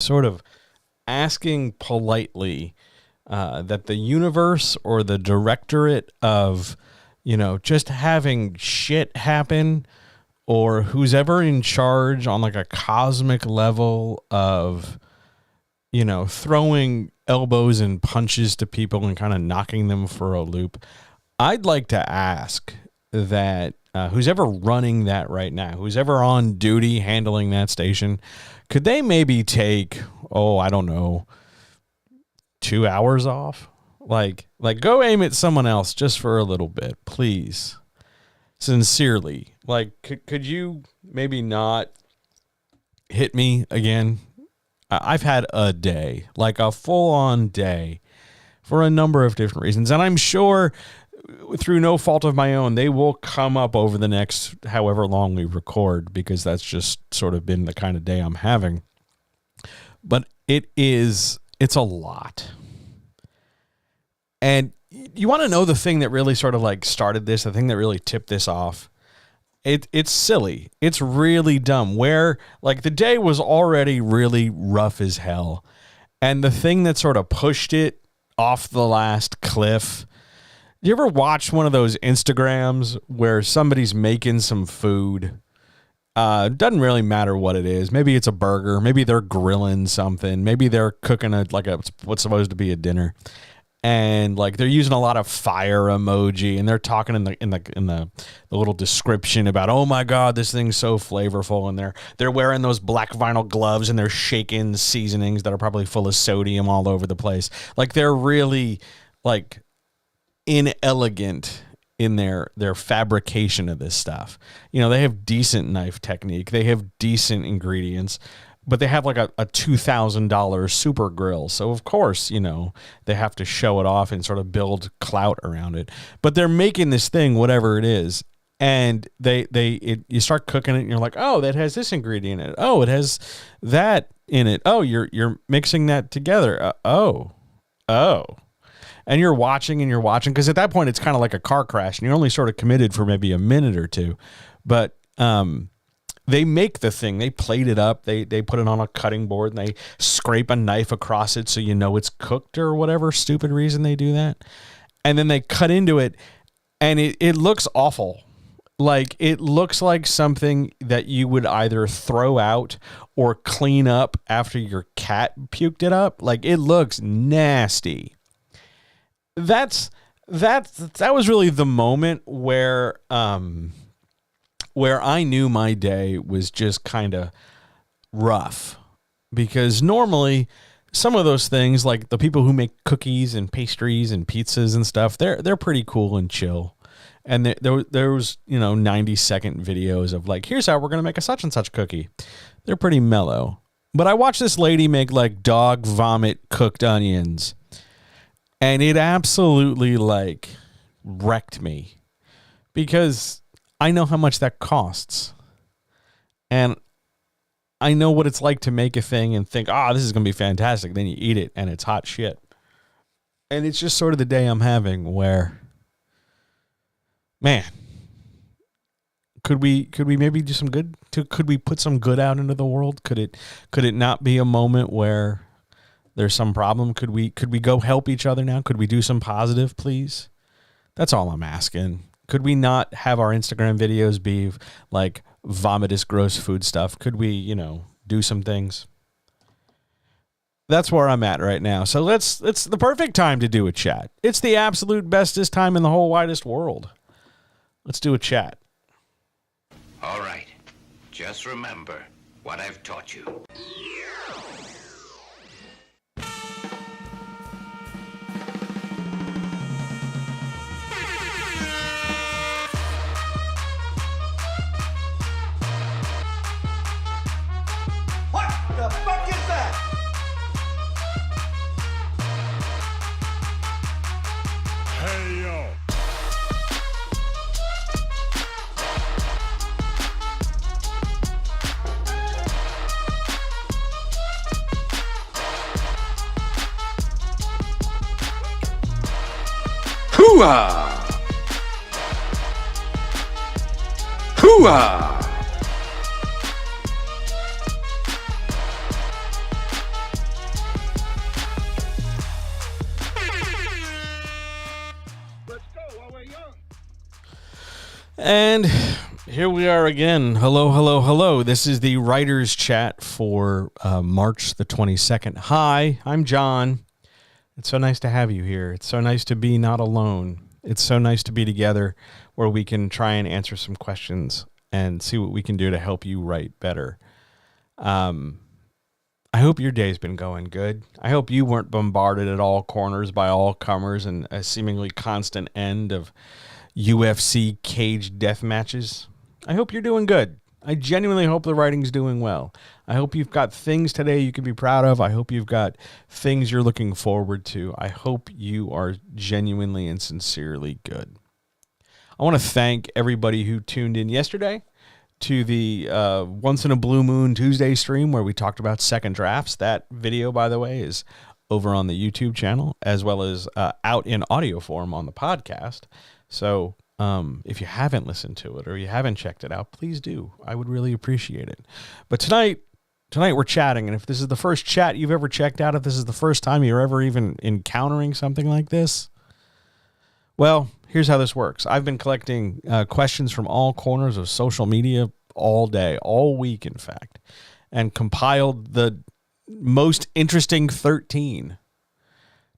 sort of asking politely that the universe or the directorate of, just having shit happen, or who's ever in charge on like a cosmic level of, throwing elbows and punches to people and kind of knocking them for a loop. I'd like to ask that who's ever running that right now, who's ever on duty handling that station, could they maybe take, I don't know, 2 hours off? Like go aim at someone else just for a little bit, please. Sincerely. Like, could you maybe not hit me again? I've had a day, like a full-on day, for a number of different reasons. And I'm sure through no fault of my own, they will come up over the next however long we record, because that's just sort of been the kind of day I'm having. But it's a lot. And you want to know the thing that really sort of like started this, the thing that really tipped this off? It's silly. It's really dumb. Where like the day was already really rough as hell. And the thing that sort of pushed it off the last cliff. You ever watch one of those Instagrams where somebody's making some food? Doesn't really matter what it is. Maybe it's a burger. Maybe they're grilling something. Maybe they're cooking what's supposed to be a dinner. And like they're using a lot of fire emoji, and they're talking in the little description about, oh my God, this thing's so flavorful, and they're wearing those black vinyl gloves, and they're shaking seasonings that are probably full of sodium all over the place. Like they're really like inelegant in their fabrication of this stuff. They have decent knife technique, they have decent ingredients, but they have like a $2,000 super grill. So of course, they have to show it off and sort of build clout around it. But they're making this thing, whatever it is, and you start cooking it and you're like, oh, that has this ingredient in it. Oh, it has that in it. Oh, you're mixing that together. Oh. And you're watching because at that point it's kind of like a car crash and you're only sort of committed for maybe a minute or two. But they make the thing, they plate it up, they put it on a cutting board, and they scrape a knife across it so it's cooked, or whatever stupid reason they do that. And then they cut into it, and it looks awful. Like, it looks like something that you would either throw out or clean up after your cat puked it up. Like, it looks nasty. That was really the moment where I knew my day was just kind of rough, because normally some of those things, like the people who make cookies and pastries and pizzas and stuff, they're pretty cool and chill. And there was 90-second videos of like, here's how we're going to make a such and such cookie. They're pretty mellow. But I watched this lady make like dog vomit cooked onions, and it absolutely like wrecked me, because I know how much that costs. And I know what it's like to make a thing and think, this is going to be fantastic. Then you eat it and it's hot shit. And it's just sort of the day I'm having where, man, could we maybe do some good? Could we put some good out into the world? Could it not be a moment where there's some problem? Could we go help each other now? Could we do some positive, please? That's all I'm asking. Could we not have our Instagram videos be like vomitous, gross food stuff? Could we, do some things? That's where I'm at right now. So it's the perfect time to do a chat. It's the absolute bestest time in the whole widest world. Let's do a chat. All right. Just remember what I've taught you. The fuck is that? Hey, yo. Hoo-ah! Hoo-ah! And here we are again. Hello, hello, hello. This is the Writers Chat for March the 22nd. Hi, I'm John. It's so nice to have you here. It's so nice to be not alone. It's so nice to be together where we can try and answer some questions and see what we can do to help you write better. I hope your day's been going good. I hope you weren't bombarded at all corners by all comers and a seemingly constant end of UFC cage death matches. I hope you're doing good. I genuinely hope the writing's doing well. I hope you've got things today you can be proud of. I hope you've got things you're looking forward to. I hope you are genuinely and sincerely good. I want to thank everybody who tuned in yesterday to the Once in a Blue Moon Tuesday stream where we talked about second drafts. That video, by the way, is over on the YouTube channel as well as out in audio form on the podcast. So if you haven't listened to it or you haven't checked it out, please do. I would really appreciate it. But tonight we're chatting, and if this is the first chat you've ever checked out, if this is the first time you're ever even encountering something like this, well, here's how this works. I've been collecting questions from all corners of social media all day, all week, in fact, and compiled the most interesting 13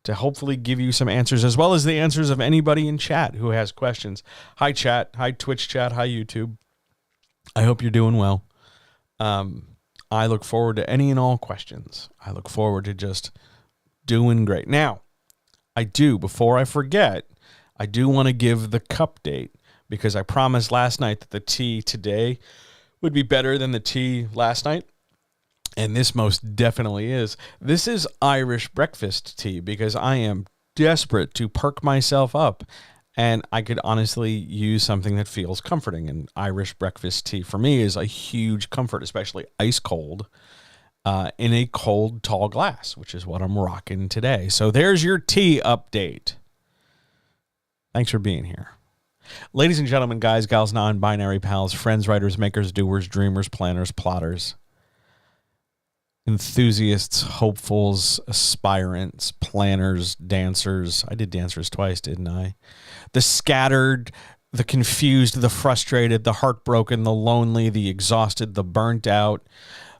to hopefully give you some answers, as well as the answers of anybody in chat who has questions. Hi, chat. Hi, Twitch chat. Hi, YouTube. I hope you're doing well. I look forward to any and all questions. I look forward to just doing great. Now, before I forget, I do want to give the cup date because I promised last night that the tea today would be better than the tea last night. And this most definitely is. This is Irish breakfast tea because I am desperate to perk myself up. And I could honestly use something that feels comforting. And Irish breakfast tea for me is a huge comfort, especially ice cold in a cold, tall glass, which is what I'm rocking today. So there's your tea update. Thanks for being here. Ladies and gentlemen, guys, gals, non-binary pals, friends, writers, makers, doers, dreamers, planners, plotters, enthusiasts, hopefuls, aspirants, planners, dancers. I did dancers twice, didn't I? The scattered, the confused, the frustrated, the heartbroken, the lonely, the exhausted, the burnt out,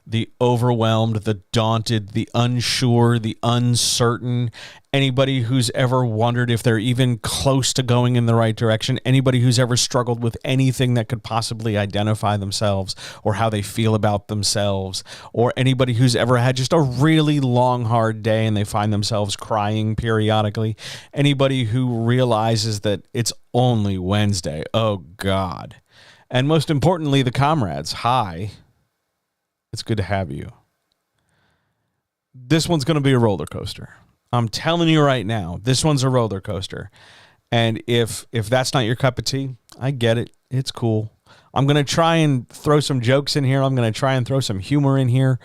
the overwhelmed, the daunted, the unsure, the uncertain, anybody who's ever wondered if they're even close to going in the right direction, anybody who's ever struggled with anything that could possibly identify themselves or how they feel about themselves, or anybody who's ever had just a really long, hard day and they find themselves crying periodically, anybody who realizes that it's only Wednesday. Oh, God. And most importantly, the comrades. Hi. It's good to have you. This one's going to be a roller coaster. I'm telling you right now, this one's a roller coaster. And if that's not your cup of tea, I get it. It's cool. I'm going to try and throw some jokes in here. I'm going to try and throw some humor in here,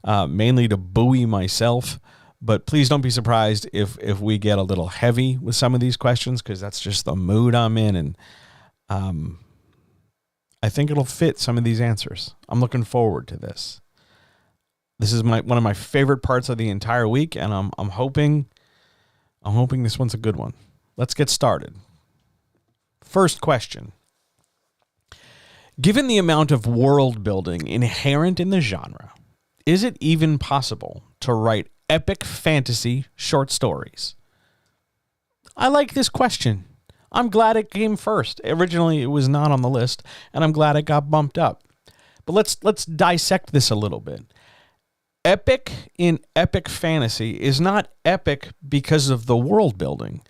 mainly to buoy myself. But please don't be surprised if we get a little heavy with some of these questions, because that's just the mood I'm in. And I think it'll fit some of these answers. I'm looking forward to this. This is one of my favorite parts of the entire week, and I'm hoping this one's a good one. Let's get started. First question. Given the amount of world building inherent in the genre, is it even possible to write epic fantasy short stories? I like this question. I'm glad it came first. Originally, it was not on the list, and I'm glad it got bumped up. But let's dissect this a little bit. Epic in epic fantasy is not epic because of the world building.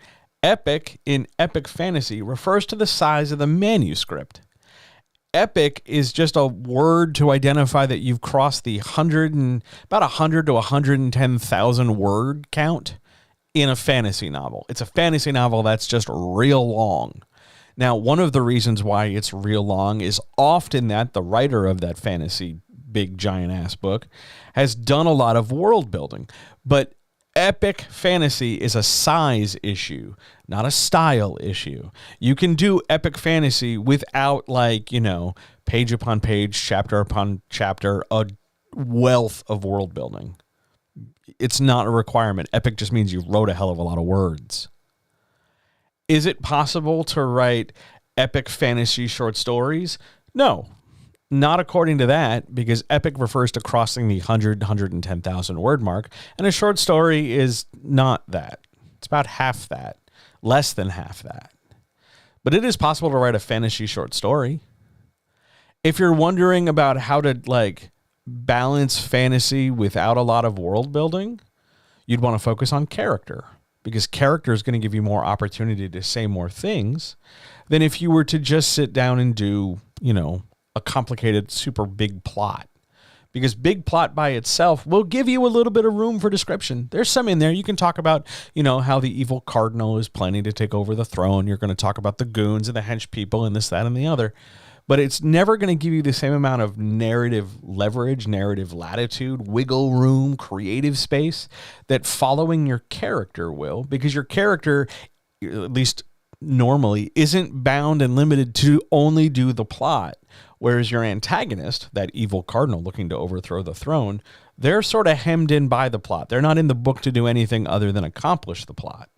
Epic in epic fantasy refers to the size of the manuscript. Epic is just a word to identify that you've crossed the about 100 to 110,000 word count in a fantasy novel. It's a fantasy novel that's just real long. Now, one of the reasons why it's real long is often that the writer of that fantasy big giant ass book has done a lot of world building. But epic fantasy is a size issue, not a style issue. You can do epic fantasy without, page upon page, chapter upon chapter, a wealth of world building. It's not a requirement. Epic just means you wrote a hell of a lot of words. Is it possible to write epic fantasy short stories? No, not according to that, because epic refers to crossing the 110,000 word mark, and a short story is not that. It's about half that, less than half that. But it is possible to write a fantasy short story. If you're wondering about how to like balance fantasy without a lot of world building, you'd want to focus on character, because character is going to give you more opportunity to say more things than if you were to just sit down and do, a complicated, super big plot. Because big plot by itself will give you a little bit of room for description. There's some in there. You can talk about, how the evil cardinal is planning to take over the throne. You're going to talk about the goons and the hench people and this, that, and the other. But it's never going to give you the same amount of narrative leverage, narrative latitude, wiggle room, creative space that following your character will, because your character, at least normally, isn't bound and limited to only do the plot. Whereas your antagonist, that evil cardinal looking to overthrow the throne, they're sort of hemmed in by the plot. They're not in the book to do anything other than accomplish the plot.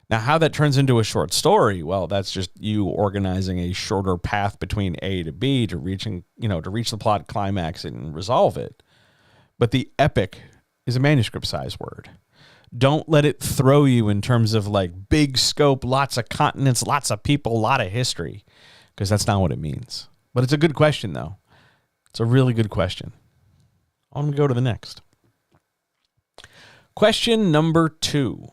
Now, how that turns into a short story, well, that's just you organizing a shorter path between A to B to reach the plot climax and resolve it. But the epic is a manuscript size word. Don't let it throw you in terms of like big scope, lots of continents, lots of people, a lot of history, because that's not what it means. But it's a good question, though. It's a really good question. I'm going to go to the next. Question number 2.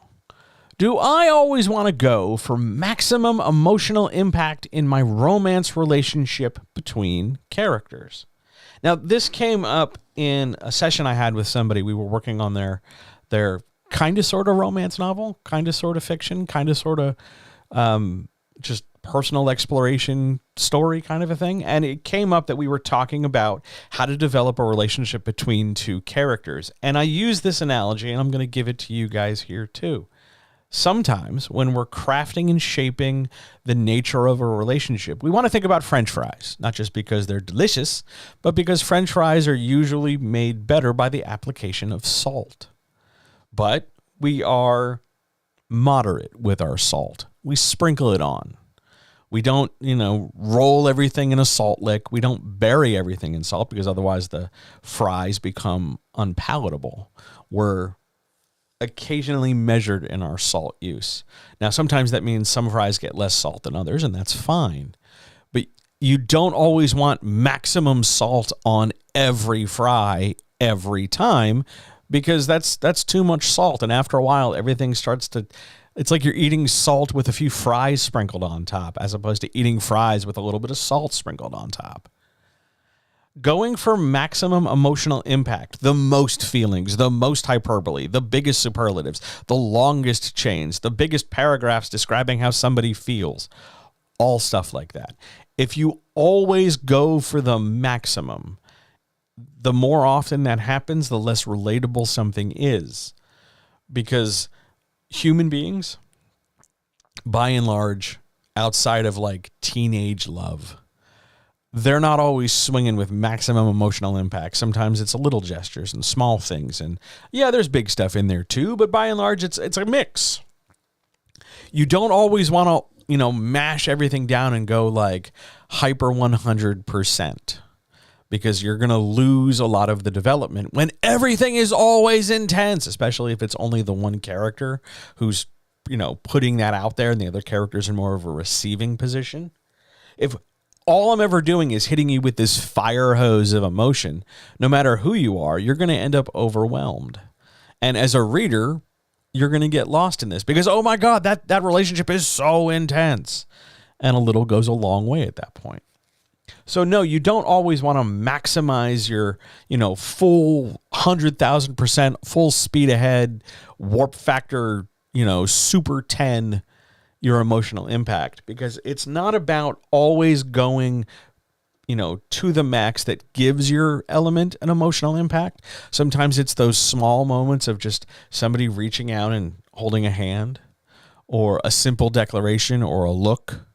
Do I always want to go for maximum emotional impact in my romance relationship between characters? Now, this came up in a session I had with somebody. We were working on their kind of sort of romance novel, kind of sort of fiction, kind of sort of just personal exploration story kind of a thing. And it came up that we were talking about how to develop a relationship between two characters. And I use this analogy, and I'm going to give it to you guys here too. Sometimes when we're crafting and shaping the nature of a relationship, we want to think about French fries, not just because they're delicious, but because French fries are usually made better by the application of salt. But we are moderate with our salt. We sprinkle it on. We don't, roll everything in a salt lick. We don't bury everything in salt, because otherwise the fries become unpalatable. We're occasionally measured in our salt use. Now, sometimes that means some fries get less salt than others, and that's fine. But you don't always want maximum salt on every fry every time, because that's too much salt. And after a while, everything starts to, it's like you're eating salt with a few fries sprinkled on top, as opposed to eating fries with a little bit of salt sprinkled on top. Going for maximum emotional impact, the most feelings, the most hyperbole, the biggest superlatives, the longest chains, the biggest paragraphs describing how somebody feels, all stuff like that. If you always go for the maximum, the more often that happens, the less relatable something is. Because human beings, by and large, outside of like teenage love, they're not always swinging with maximum emotional impact. Sometimes it's little gestures and small things. And yeah, there's big stuff in there too, but by and large, it's a mix. You don't always want to, mash everything down and go like hyper 100%, because you're going to lose a lot of the development when everything is always intense, especially if it's only the one character who's, putting that out there and the other characters in more of a receiving position. If all I'm ever doing is hitting you with this fire hose of emotion, no matter who you are, you're going to end up overwhelmed. And as a reader, you're going to get lost in this because, oh my God, that relationship is so intense. And a little goes a long way at that point. So no, you don't always want to maximize your, full 100,000% full speed ahead, warp factor, super 10, your emotional impact, because it's not about always going, to the max that gives your element an emotional impact. Sometimes it's those small moments of just somebody reaching out and holding a hand, or a simple declaration, or a look,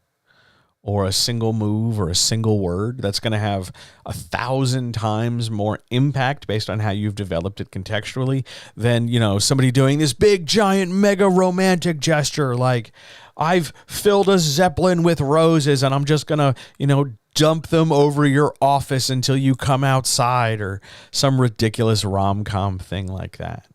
or a single move or a single word that's going to have 1,000 times more impact based on how you've developed it contextually than, somebody doing this big, giant, mega romantic gesture like, I've filled a Zeppelin with roses and I'm just going to, dump them over your office until you come outside, or some ridiculous rom-com thing like that.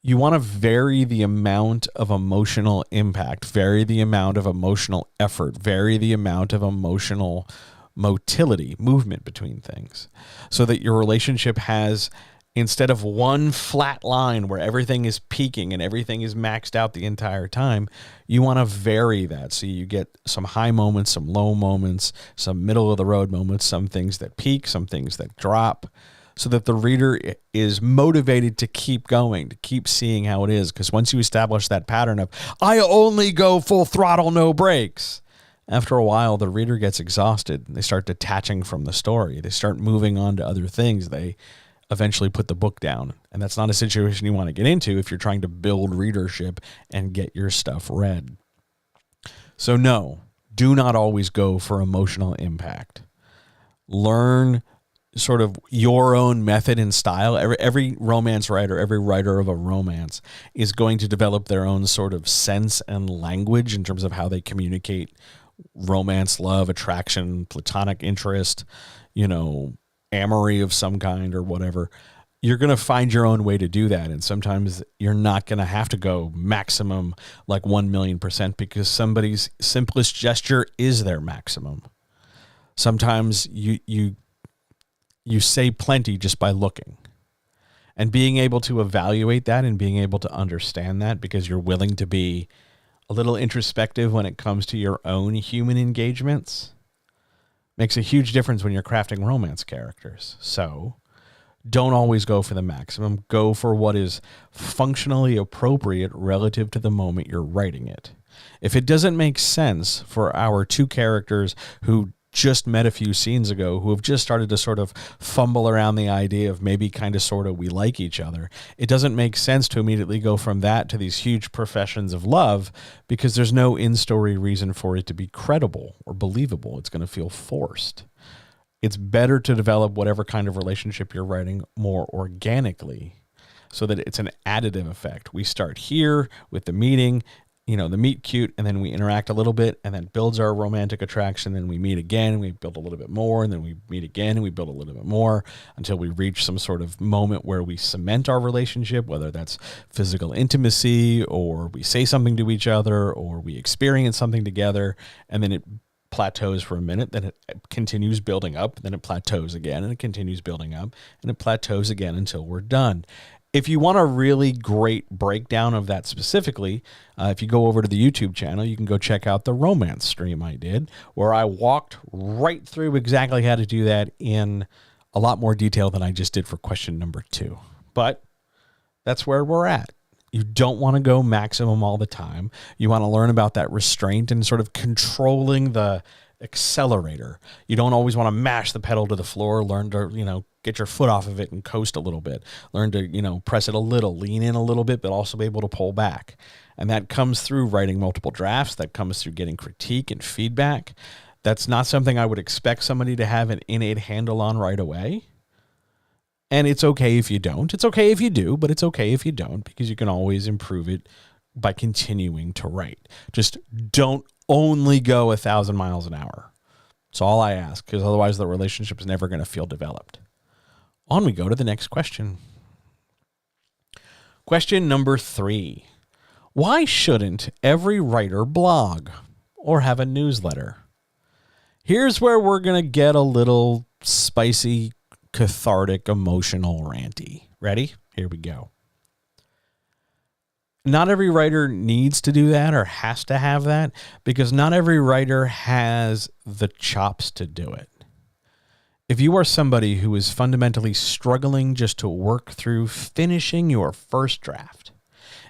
You want to vary the amount of emotional impact, vary the amount of emotional effort, vary the amount of emotional motility, movement between things, so that your relationship has, instead of one flat line where everything is peaking and everything is maxed out the entire time, you want to vary that. So you get some high moments, some low moments, some middle of the road moments, some things that peak, some things that drop, so that the reader is motivated to keep going, to keep seeing how it is. Because once you establish that pattern of, I only go full throttle, no brakes, after a while, the reader gets exhausted. They start detaching from the story. They start moving on to other things. They eventually put the book down. And that's not a situation you want to get into if you're trying to build readership and get your stuff read. So no, do not always go for emotional impact. Learn sort of your own method and style. Every romance writer, every writer of a romance is going to develop their own sort of sense and language in terms of how they communicate romance, love, attraction, platonic interest, amory of some kind or whatever. You're going to find your own way to do that. And sometimes you're not going to have to go maximum like 1,000,000% because somebody's simplest gesture is their maximum. Sometimes you say plenty just by looking, and being able to evaluate that and being able to understand that, because you're willing to be a little introspective when it comes to your own human engagements, makes a huge difference when you're crafting romance characters. So don't always go for the maximum. Go for what is functionally appropriate relative to the moment you're writing it. If it doesn't make sense for our two characters who just met a few scenes ago, who have just started to sort of fumble around the idea of maybe kind of sort of we like each other, it doesn't make sense to immediately go from that to these huge professions of love, because there's no in-story reason for it to be credible or believable. It's going to feel forced. It's better to develop whatever kind of relationship you're writing more organically, so that it's an additive effect. We start here with the meeting, the meet cute, and then we interact a little bit, and then builds our romantic attraction. Then we meet again, and we build a little bit more, and then we meet again, and we build a little bit more until we reach some sort of moment where we cement our relationship, whether that's physical intimacy, or we say something to each other, or we experience something together, and then it plateaus for a minute, then it continues building up, then it plateaus again, and it continues building up, and it plateaus again until we're done. If you want a really great breakdown of that specifically, if you go over to the YouTube channel, you can go check out the romance stream I did, where I walked right through exactly how to do that in a lot more detail than I just did for question number 2. But that's where we're at. You don't want to go maximum all the time. You want to learn about that restraint and sort of controlling the accelerator. You don't always want to mash the pedal to the floor. Learn to, get your foot off of it and coast a little bit. Learn to, press it a little, lean in a little bit, but also be able to pull back. And that comes through writing multiple drafts. That comes through getting critique and feedback. That's not something I would expect somebody to have an innate handle on right away. And it's okay if you don't. It's okay if you do, but it's okay if you don't, because you can always improve it by continuing to write. Just don't only go 1,000 miles an hour. That's all I ask, because otherwise the relationship is never going to feel developed. On we go to the next question. Question number 3. Why shouldn't every writer blog or have a newsletter? Here's where we're going to get a little spicy, cathartic, emotional, ranty. Ready? Here we go. Not every writer needs to do that or has to have that, because not every writer has the chops to do it. If you are somebody who is fundamentally struggling just to work through finishing your first draft,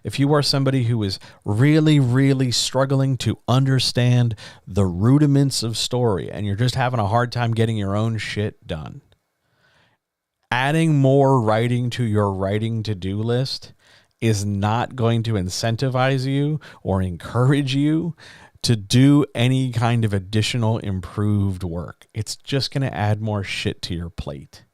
if you are somebody who is really, really struggling to understand the rudiments of story and you're just having a hard time getting your own shit done, adding more writing to your writing to-do list is not going to incentivize you or encourage you to do any kind of additional improved work. It's just going to add more shit to your plate.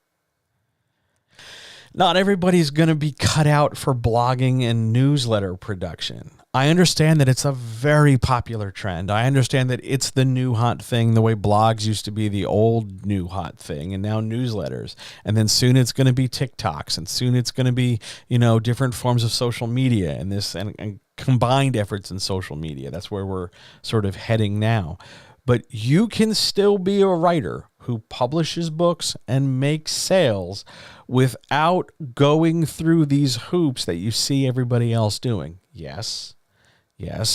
Not everybody's going to be cut out for blogging and newsletter production. I understand that it's a very popular trend. I understand that it's the new hot thing, the way blogs used to be the old new hot thing, and now newsletters. And then soon it's going to be TikToks, and soon it's going to be, different forms of social media and combined efforts in social media. That's where we're sort of heading now. But you can still be a writer who publishes books and makes sales without going through these hoops that you see everybody else doing. Yes,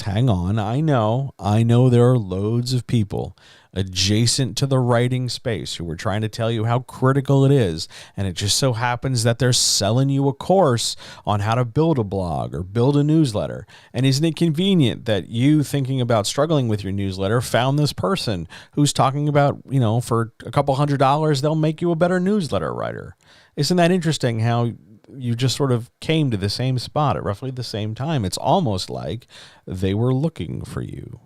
hang on. I know there are loads of people adjacent to the writing space who are trying to tell you how critical it is. And it just so happens that they're selling you a course on how to build a blog or build a newsletter. And isn't it convenient that you, thinking about struggling with your newsletter, found this person who's talking about, for a couple $100, they'll make you a better newsletter writer. Isn't that interesting how you just sort of came to the same spot at roughly the same time? It's almost like they were looking for you.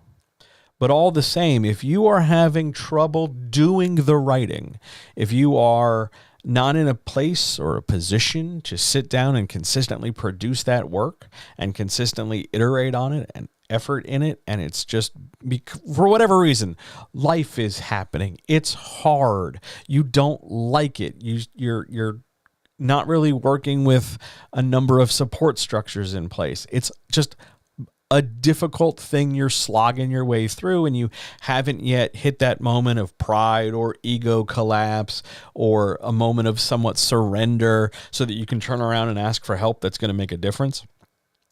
But all the same, if you are having trouble doing the writing, if you are not in a place or a position to sit down and consistently produce that work and consistently iterate on it and effort in it, and it's just, for whatever reason, life is happening. It's hard. You don't like it. You're not really working with a number of support structures in place. It's just a difficult thing you're slogging your way through, and you haven't yet hit that moment of pride or ego collapse or a moment of somewhat surrender so that you can turn around and ask for help that's going to make a difference.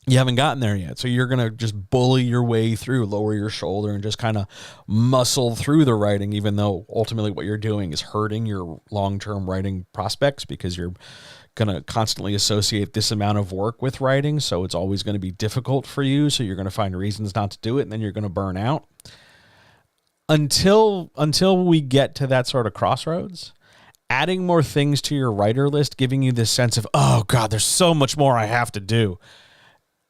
You haven't gotten there yet. So you're going to just bully your way through, lower your shoulder, and just kind of muscle through the writing, even though ultimately what you're doing is hurting your long-term writing prospects, because you're going to constantly associate this amount of work with writing. So it's always going to be difficult for you. So you're going to find reasons not to do it, and then you're going to burn out. Until we get to that sort of crossroads, adding more things to your writer list, giving you this sense of, oh God, there's so much more I have to do,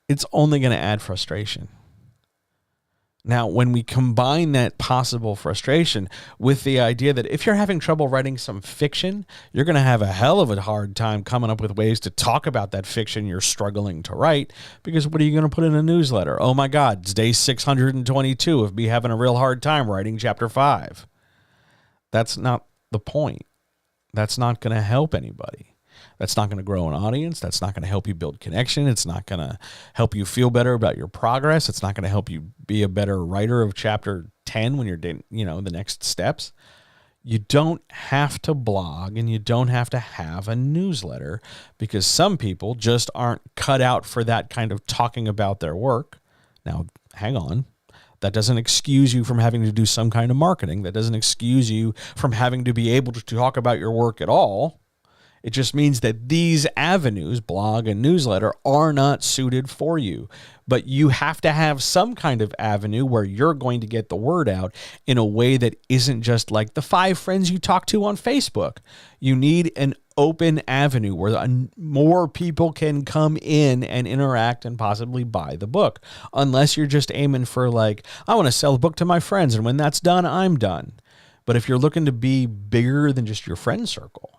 it's only going to add frustration. Now, when we combine that possible frustration with the idea that if you're having trouble writing some fiction, you're going to have a hell of a hard time coming up with ways to talk about that fiction you're struggling to write, because what are you going to put in a newsletter? Oh my God, it's day 622 of me having a real hard time writing chapter 5. That's not the point. That's not going to help anybody. That's not going to grow an audience. That's not going to help you build connection. It's not going to help you feel better about your progress. It's not going to help you be a better writer of chapter 10 when you're doing, the next steps. You don't have to blog, and you don't have to have a newsletter, because some people just aren't cut out for that kind of talking about their work. Now, hang on. That doesn't excuse you from having to do some kind of marketing. That doesn't excuse you from having to be able to talk about your work at all. It just means that these avenues, blog and newsletter, are not suited for you. But you have to have some kind of avenue where you're going to get the word out in a way that isn't just like the 5 friends you talk to on Facebook. You need an open avenue where more people can come in and interact and possibly buy the book. Unless you're just aiming for I want to sell the book to my friends, and when that's done, I'm done. But if you're looking to be bigger than just your friend circle,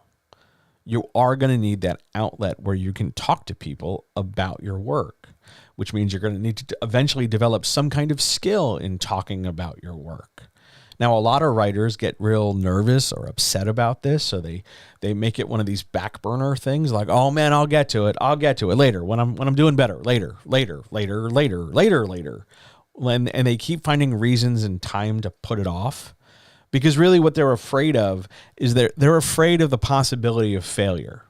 you are going to need that outlet where you can talk to people about your work, which means you're going to need to eventually develop some kind of skill in talking about your work. Now, a lot of writers get real nervous or upset about this, so they make it one of these back burner things, like, oh man, I'll get to it later when I'm doing better, later. And they keep finding reasons and time to put it off. Because really what they're afraid of is they're afraid of the possibility of failure.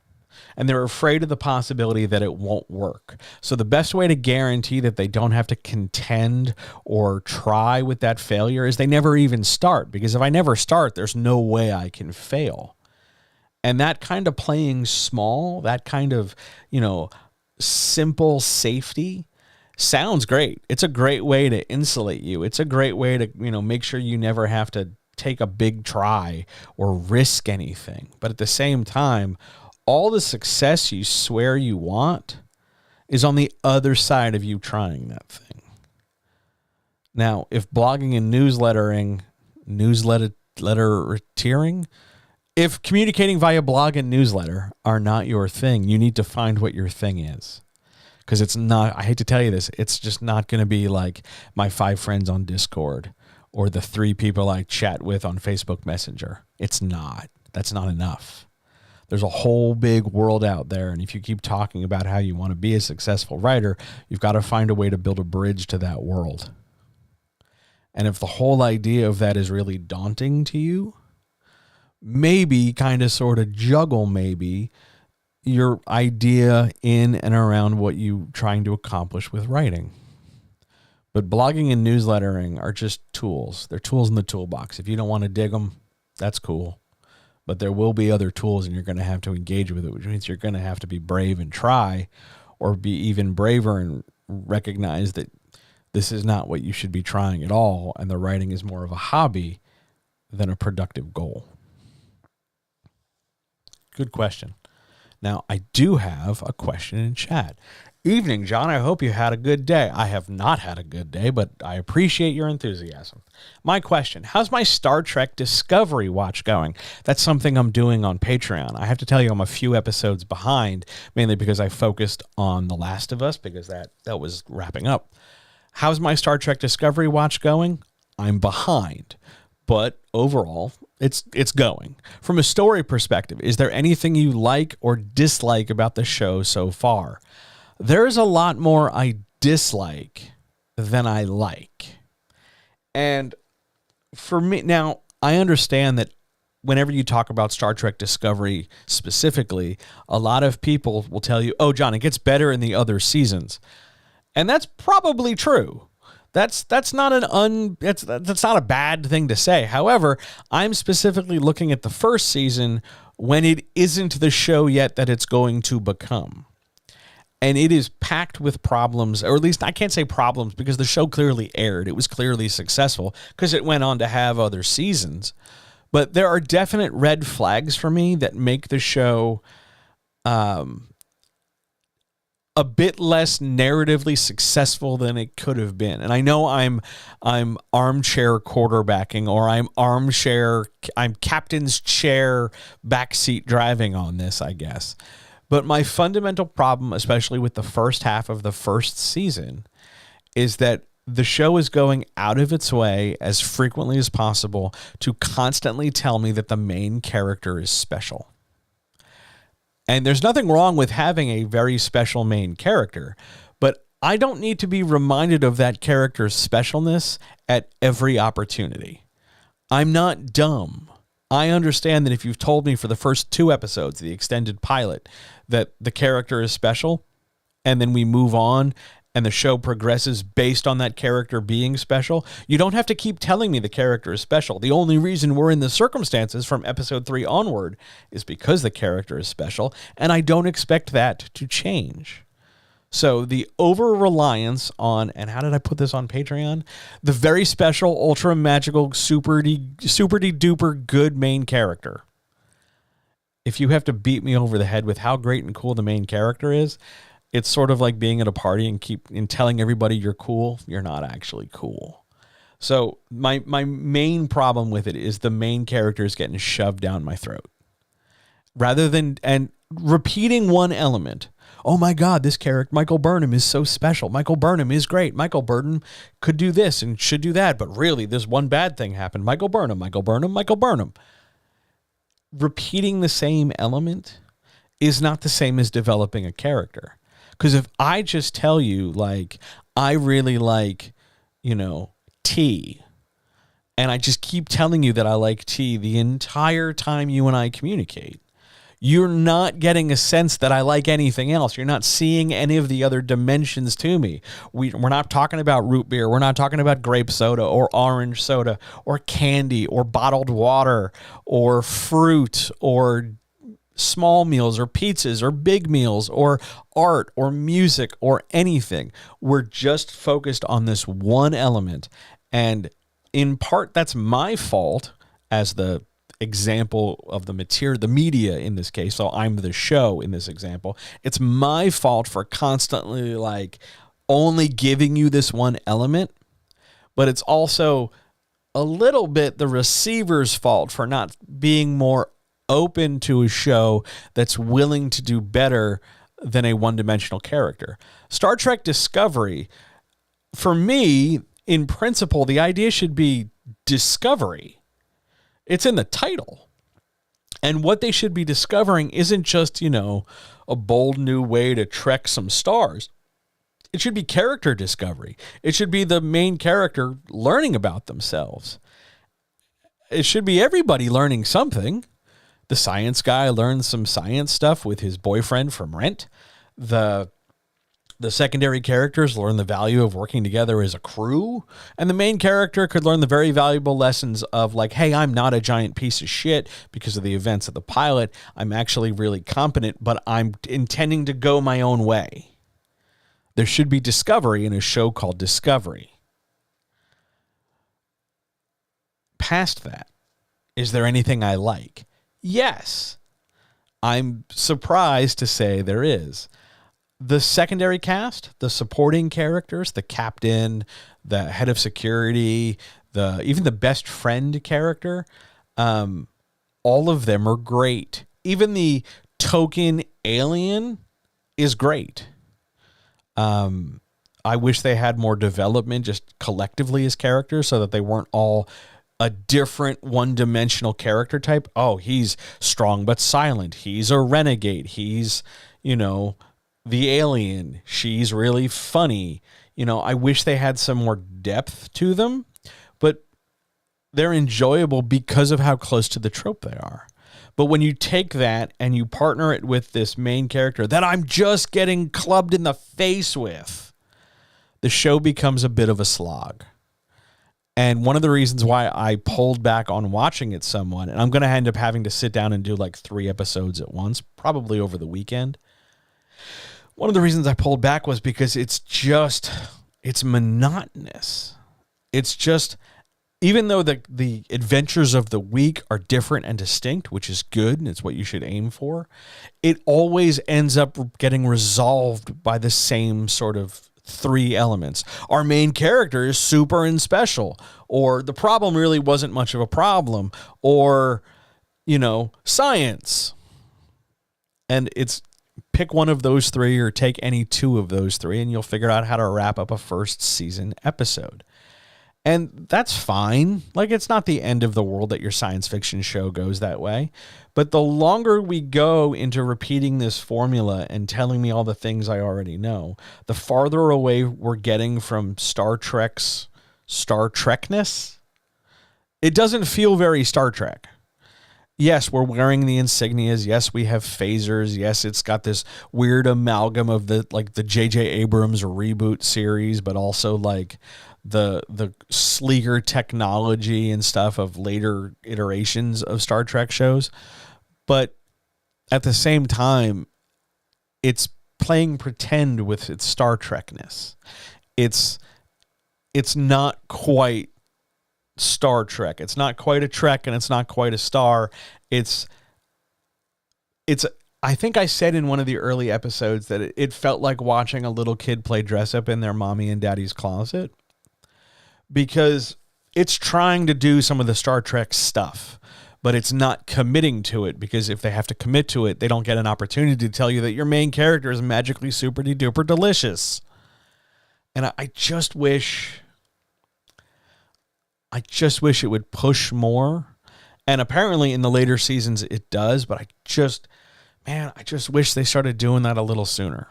And they're afraid of the possibility that it won't work. So the best way to guarantee that they don't have to contend or try with that failure is they never even start. Because if I never start, there's no way I can fail. And that kind of playing small, that kind of, simple safety sounds great. It's a great way to insulate you. It's a great way to, make sure you never have to take a big try or risk anything. But at the same time, all the success you swear you want is on the other side of you trying that thing. Now, if blogging and newslettering, if communicating via blog and newsletter are not your thing, you need to find what your thing is. Because it's not, I hate to tell you this, it's just not going to be like my 5 friends on Discord or the 3 people I chat with on Facebook Messenger. It's not. That's not enough. There's a whole big world out there, and if you keep talking about how you want to be a successful writer, you've got to find a way to build a bridge to that world. And if the whole idea of that is really daunting to you, maybe kind of sort of juggle maybe your idea in and around what you're trying to accomplish with writing. But blogging and newslettering are just tools. They're tools in the toolbox. If you don't want to dig them, that's cool. But there will be other tools, and you're going to have to engage with it, which means you're going to have to be brave and try, or be even braver and recognize that this is not what you should be trying at all, and the writing is more of a hobby than a productive goal. Good question. Now, I do have a question in chat. Evening, John. I hope you had a good day. I have not had a good day, but I appreciate your enthusiasm. My question, how's my Star Trek Discovery watch going? That's something I'm doing on Patreon. I have to tell you I'm a few episodes behind, mainly because I focused on The Last of Us, because that was wrapping up. How's my Star Trek Discovery watch going? I'm behind, but overall, it's going. From a story perspective, is there anything you like or dislike about the show so far? There's a lot more I dislike than I like. And for me, now, I understand that whenever you talk about Star Trek Discovery specifically, a lot of people will tell you, oh, John, it gets better in the other seasons. And that's probably true. That's not that's not a bad thing to say. However, I'm specifically looking at the first season when it isn't the show yet that it's going to become. And it is packed with problems, or at least I can't say problems because the show clearly aired. It was clearly successful because it went on to have other seasons. But there are definite red flags for me that make the show a bit less narratively successful than it could have been. And I know I'm armchair quarterbacking, or I'm captain's chair backseat driving on this, I guess. But my fundamental problem, especially with the first half of the first season, is that the show is going out of its way as frequently as possible to constantly tell me that the main character is special. And there's nothing wrong with having a very special main character, but I don't need to be reminded of that character's specialness at every opportunity. I'm not dumb. I understand that if you've told me for the first 2 episodes, the extended pilot, that the character is special, and then we move on and the show progresses based on that character being special, you don't have to keep telling me the character is special. The only reason we're in the circumstances from episode 3 onward is because the character is special, and I don't expect that to change. So the over-reliance on, and how did I put this on Patreon? The very special, ultra magical, super-duper good main character. If you have to beat me over the head with how great and cool the main character is, it's sort of like being at a party and telling everybody you're cool. You're not actually cool. So my main problem with it is the main character is getting shoved down my throat. Rather than, and repeating one element. Oh my God, this character, Michael Burnham, is so special. Michael Burnham is great. Michael Burnham could do this and should do that, but really this one bad thing happened. Michael Burnham, Michael Burnham, Michael Burnham. Repeating the same element is not the same as developing a character. Because if I just tell you, like, I really like, tea, and I just keep telling you that I like tea the entire time you and I communicate, you're not getting a sense that I like anything else. You're not seeing any of the other dimensions to me. We're not talking about root beer. We're not talking about grape soda or orange soda or candy or bottled water or fruit or small meals or pizzas or big meals or art or music or anything. We're just focused on this one element. And in part, that's my fault as the example of the material, the media in this case. So I'm the show in this example. It's my fault for constantly only giving you this one element. but it's also a little bit the receiver's fault for not being more open to a show that's willing to do better than a one-dimensional character. Star Trek Discovery, for me, in principle, the idea should be discovery. It's in the title. And what they should be discovering isn't just, a bold new way to trek some stars. It should be character discovery. It should be the main character learning about themselves. It should be everybody learning something. The science guy learns some science stuff with his boyfriend from Rent. The secondary characters learn the value of working together as a crew. And the main character could learn the very valuable lessons of like, hey, I'm not a giant piece of shit because of the events of the pilot. I'm actually really competent, but I'm intending to go my own way. There should be discovery in a show called Discovery. Past that, is there anything I like? Yes. I'm surprised to say there is. The secondary cast, the supporting characters, the captain, the head of security, even the best friend character, all of them are great. Even the token alien is great. I wish they had more development just collectively as characters so that they weren't all a different one-dimensional character type. Oh, he's strong but silent. He's a renegade. He's, the alien. She's really funny. I wish they had some more depth to them, but they're enjoyable because of how close to the trope they are. But when you take that and you partner it with this main character that I'm just getting clubbed in the face with, the show becomes a bit of a slog. And one of the reasons why I pulled back on watching it somewhat, and I'm going to end up having to sit down and do like 3 episodes at once, probably over the weekend. One of the reasons I pulled back was because it's monotonous. It's just, even though the adventures of the week are different and distinct, which is good, and it's what you should aim for, it always ends up getting resolved by the same sort of 3 elements. Our main character is super and special, or the problem really wasn't much of a problem, or, science. And it's pick one of those 3 or take any 2 of those 3 and you'll figure out how to wrap up a first season episode. And that's fine. Like, it's not the end of the world that your science fiction show goes that way. But the longer we go into repeating this formula and telling me all the things I already know, the farther away we're getting from Star Trek's Star Trekness. It doesn't feel very Star Trek. Yes, we're wearing the insignias. Yes, we have phasers. Yes, it's got this weird amalgam of the J.J. Abrams reboot series, but also like the sleeker technology and stuff of later iterations of Star Trek shows. But at the same time, it's playing pretend with its Star Trekness. It's not quite Star Trek. It's not quite a Trek, and it's not quite a star. It's I think I said in one of the early episodes that it felt like watching a little kid play dress up in their mommy and daddy's closet, because it's trying to do some of the Star Trek stuff, but it's not committing to it, because if they have to commit to it, they don't get an opportunity to tell you that your main character is magically super duper delicious. And I just wish it would push more. And apparently in the later seasons it does, but I just wish they started doing that a little sooner.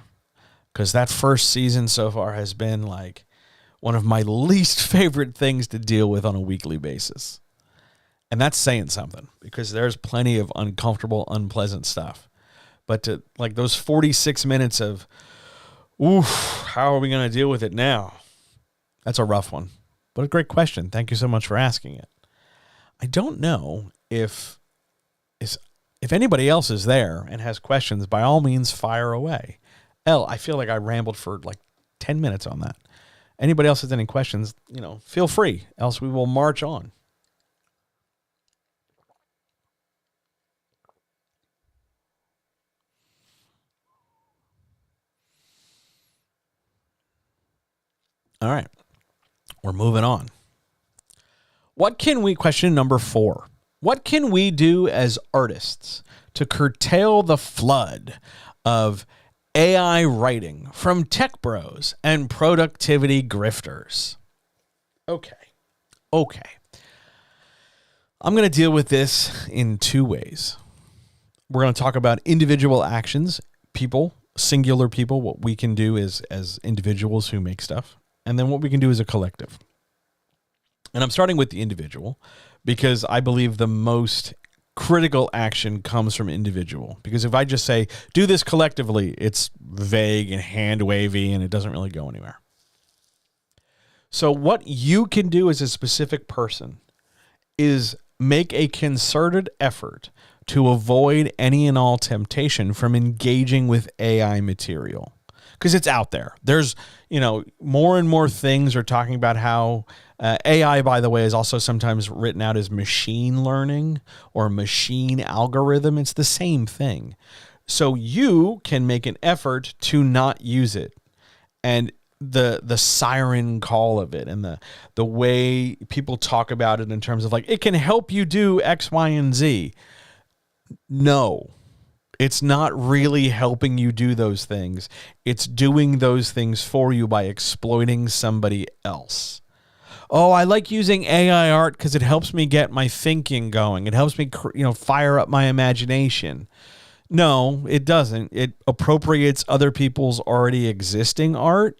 Because that first season so far has been like one of my least favorite things to deal with on a weekly basis. And that's saying something, because there's plenty of uncomfortable, unpleasant stuff. But to like those 46 minutes of, oof, how are we going to deal with it now? That's a rough one. But a great question. Thank you so much for asking it. I don't know if anybody else is there and has questions, by all means, fire away. I feel like I rambled for like 10 minutes on that. Anybody else has any questions, feel free. Else we will march on. All right. We're moving on. Question number 4. What can we do as artists to curtail the flood of AI writing from tech bros and productivity grifters? Okay. I'm going to deal with this in 2 ways. We're going to talk about individual actions, people, singular people, what we can do as individuals who make stuff, and then what we can do as a collective. And I'm starting with the individual because I believe the most critical action comes from individual. Because if I just say, do this collectively, it's vague and hand-wavy and it doesn't really go anywhere. So what you can do as a specific person is make a concerted effort to avoid any and all temptation from engaging with AI material. Because it's out there. There's, more and more things are talking about how AI, by the way, is also sometimes written out as machine learning or machine algorithm. It's the same thing. So you can make an effort to not use it. And the siren call of it and the way people talk about it in terms of like, it can help you do X, Y, and Z. No. It's not really helping you do those things. It's doing those things for you by exploiting somebody else. Oh, I like using AI art because it helps me get my thinking going. It helps me, fire up my imagination. No, it doesn't. It appropriates other people's already existing art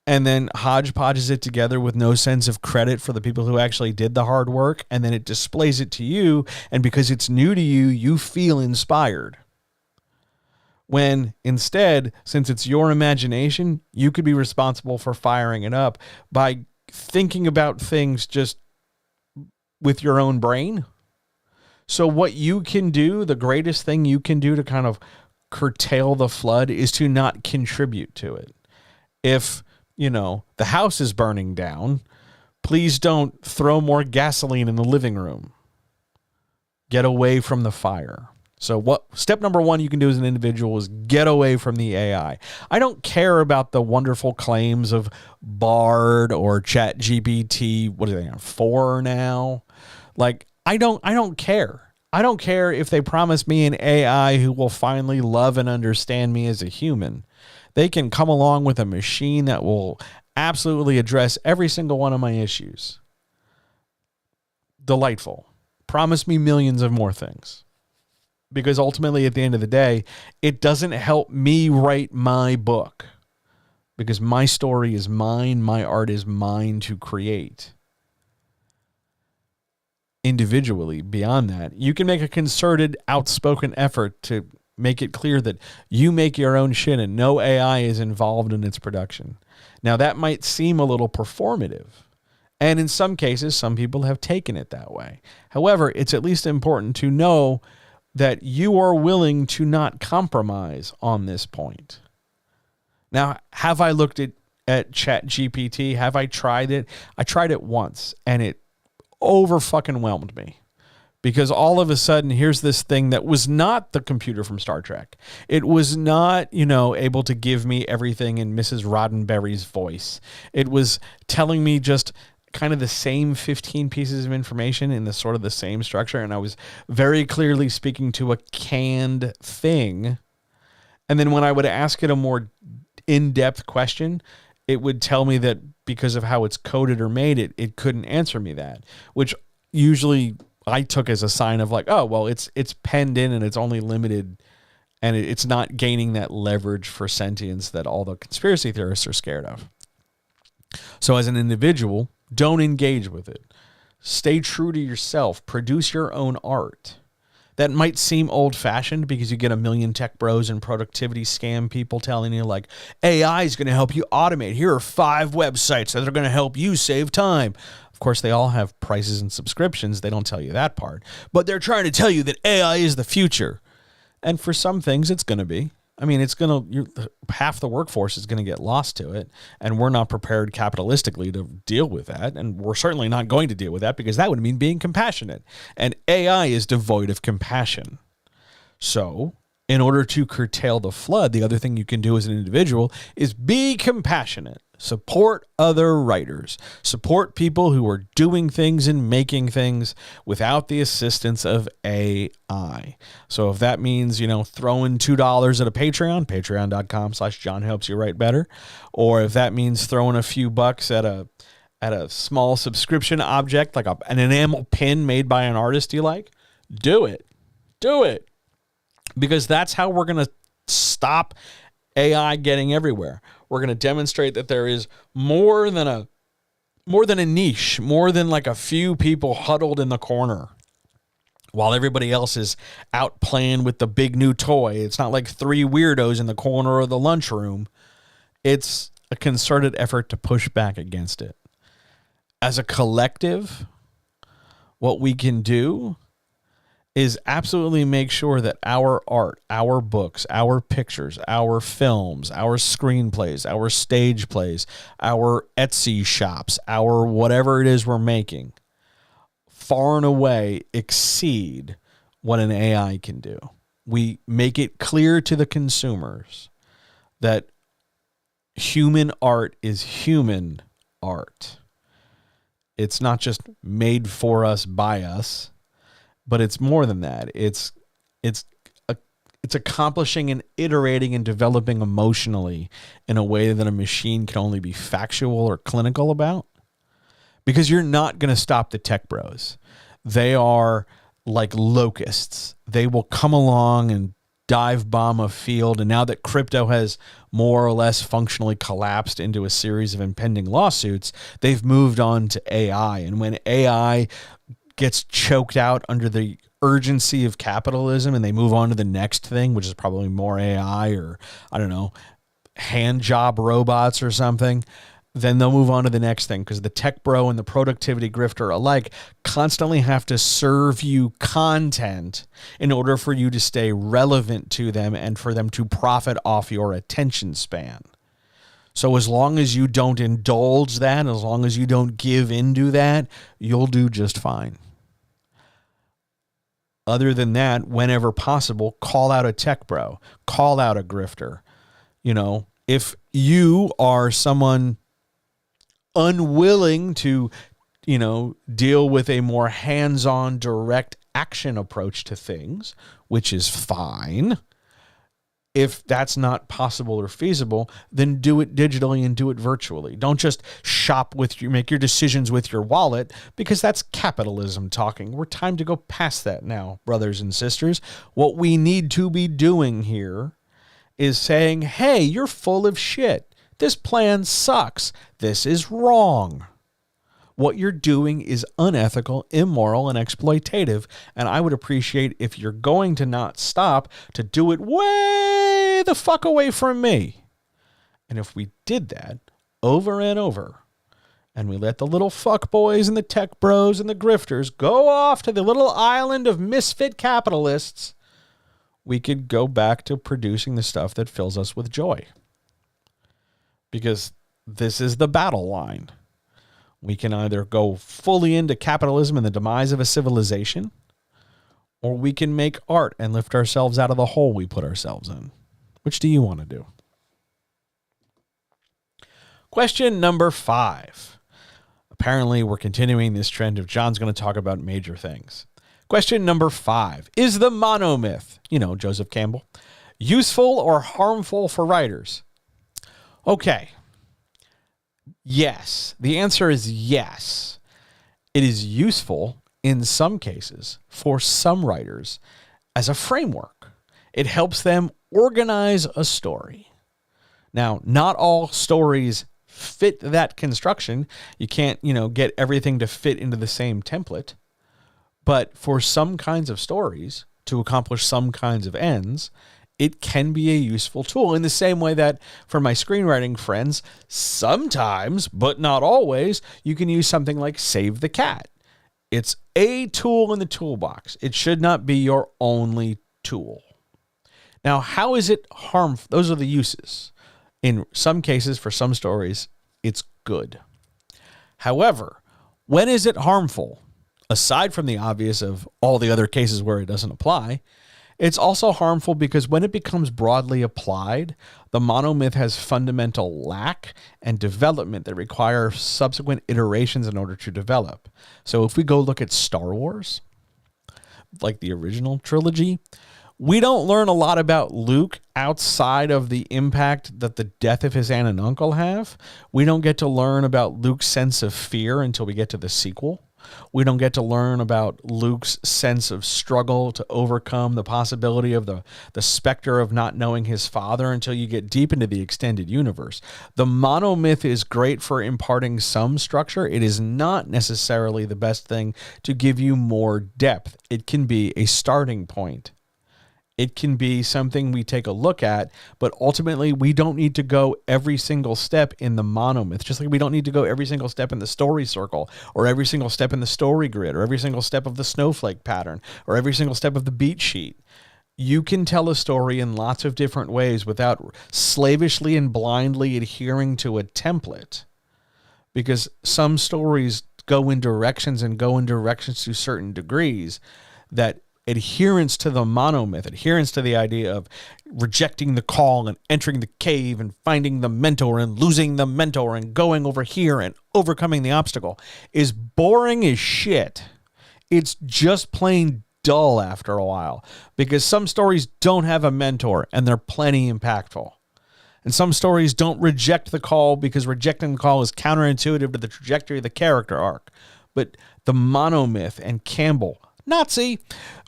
and then hodgepodges it together with no sense of credit for the people who actually did the hard work, and then it displays it to you, and because it's new to you, you feel inspired. When instead, since it's your imagination, you could be responsible for firing it up by thinking about things just with your own brain. So what you can do, the greatest thing you can do to kind of curtail the flood is to not contribute to it. If the house is burning down, please don't throw more gasoline in the living room. Get away from the fire. So step number 1 you can do as an individual is get away from the AI. I don't care about the wonderful claims of Bard or ChatGPT. What are they on 4 now? Like, I don't care. I don't care if they promise me an AI who will finally love and understand me as a human. They can come along with a machine that will absolutely address every single one of my issues. Delightful. Promise me millions of more things. Because ultimately, at the end of the day, it doesn't help me write my book. Because my story is mine, my art is mine to create. Individually, beyond that, you can make a concerted, outspoken effort to make it clear that you make your own shit and no AI is involved in its production. Now, that might seem a little performative. And in some cases, some people have taken it that way. However, it's at least important to know that you are willing to not compromise on this point. Now, have I looked at ChatGPT? Have I tried it? I tried it once, and it over-fucking-whelmed me. Because all of a sudden, here's this thing that was not the computer from Star Trek. It was not, able to give me everything in Mrs. Roddenberry's voice. It was telling me just kind of the same 15 pieces of information in the sort of the same structure. And I was very clearly speaking to a canned thing. And then when I would ask it a more in-depth question, it would tell me that because of how it's coded or made, it couldn't answer me that, which usually I took as a sign of like, oh, well, it's penned in and it's only limited and it's not gaining that leverage for sentience that all the conspiracy theorists are scared of. So as an individual, don't engage with it. Stay true to yourself. Produce your own art. That might seem old-fashioned because you get a million tech bros and productivity scam people telling you like, AI is going to help you automate. Here are 5 websites that are going to help you save time. Of course, they all have prices and subscriptions. They don't tell you that part. But they're trying to tell you that AI is the future. And for some things, it's going to be. I mean, half the workforce is going to get lost to it, and we're not prepared capitalistically to deal with that, and we're certainly not going to deal with that because that would mean being compassionate, and AI is devoid of compassion. So, in order to curtail the flood, the other thing you can do as an individual is be compassionate. Support other writers. Support people who are doing things and making things without the assistance of AI. So if that means, throwing $2 at a Patreon, patreon.com/John helps you write better. Or if that means throwing a few bucks at a small subscription object, like an enamel pin made by an artist you like, do it. Do it. Because that's how we're going to stop AI getting everywhere. We're going to demonstrate that there is more than a niche, more than like a few people huddled in the corner while everybody else is out playing with the big new toy. It's not like three weirdos in the corner of the lunchroom. It's a concerted effort to push back against it. As a collective, what we can do is absolutely make sure that our art, our books, our pictures, our films, our screenplays, our stage plays, our Etsy shops, our whatever it is we're making, far and away exceed what an AI can do. We make it clear to the consumers that human art is human art. It's not just made for us by us. But it's more than that. It's accomplishing and iterating and developing emotionally in a way that a machine can only be factual or clinical about. Because you're not going to stop the tech bros. They are like locusts. They will come along and dive bomb a field. And now that crypto has more or less functionally collapsed into a series of impending lawsuits, they've moved on to AI. And when AI gets choked out under the urgency of capitalism and they move on to the next thing, which is probably more AI or, I don't know, hand job robots or something, then they'll move on to the next thing, because the tech bro and the productivity grifter alike constantly have to serve you content in order for you to stay relevant to them and for them to profit off your attention span. So as long as you don't indulge that, as long as you don't give into that, you'll do just fine. Other than that, whenever possible, call out a tech bro, call out a grifter. If you are someone unwilling to, deal with a more hands-on direct action approach to things, which is fine. If that's not possible or feasible, then do it digitally and do it virtually. Don't just make your decisions with your wallet, because that's capitalism talking. We're time to go past that now, brothers and sisters. What we need to be doing here is saying, hey, you're full of shit. This plan sucks. This is wrong. What you're doing is unethical, immoral, and exploitative, and I would appreciate if you're going to not stop to do it way the fuck away from me. And if we did that over and over, and we let the little fuck boys and the tech bros and the grifters go off to the little island of misfit capitalists, we could go back to producing the stuff that fills us with joy. Because this is the battle line. We can either go fully into capitalism and the demise of a civilization, or we can make art and lift ourselves out of the hole we put ourselves in. Which do you want to do? Question number 5. Apparently, we're continuing this trend of John's going to talk about major things. Question number 5. Is the monomyth, Joseph Campbell, useful or harmful for writers? Okay. Yes. The answer is yes. It is useful in some cases for some writers as a framework. It helps them organize a story. Now, not all stories fit that construction. You can't, get everything to fit into the same template. But for some kinds of stories, to accomplish some kinds of ends, it can be a useful tool, in the same way that for my screenwriting friends, sometimes, but not always, you can use something like Save the Cat. It's a tool in the toolbox. It should not be your only tool. Now, how is it harmful? Those are the uses. In some cases, for some stories, it's good. However, when is it harmful? Aside from the obvious of all the other cases where it doesn't apply, It's also harmful because when it becomes broadly applied, the monomyth has fundamental lack and development that require subsequent iterations in order to develop. So if we go look at Star Wars, like the original trilogy, we don't learn a lot about Luke outside of the impact that the death of his aunt and uncle have. We don't get to learn about Luke's sense of fear until we get to the sequel. We don't get to learn about Luke's sense of struggle to overcome the possibility of the specter of not knowing his father until you get deep into the extended universe. The monomyth is great for imparting some structure. It is not necessarily the best thing to give you more depth. It can be a starting point. It can be something we take a look at, but ultimately we don't need to go every single step in the monomyth, just like we don't need to go every single step in the story circle, or every single step in the story grid, or every single step of the snowflake pattern, or every single step of the beat sheet. You can tell a story in lots of different ways without slavishly and blindly adhering to a template, because some stories go in directions to certain degrees that adherence to the monomyth, adherence to the idea of rejecting the call and entering the cave and finding the mentor and losing the mentor and going over here and overcoming the obstacle is boring as shit. It's just plain dull after a while because some stories don't have a mentor and they're plenty impactful. And some stories don't reject the call because rejecting the call is counterintuitive to the trajectory of the character arc. But the monomyth and Campbell, Nazi,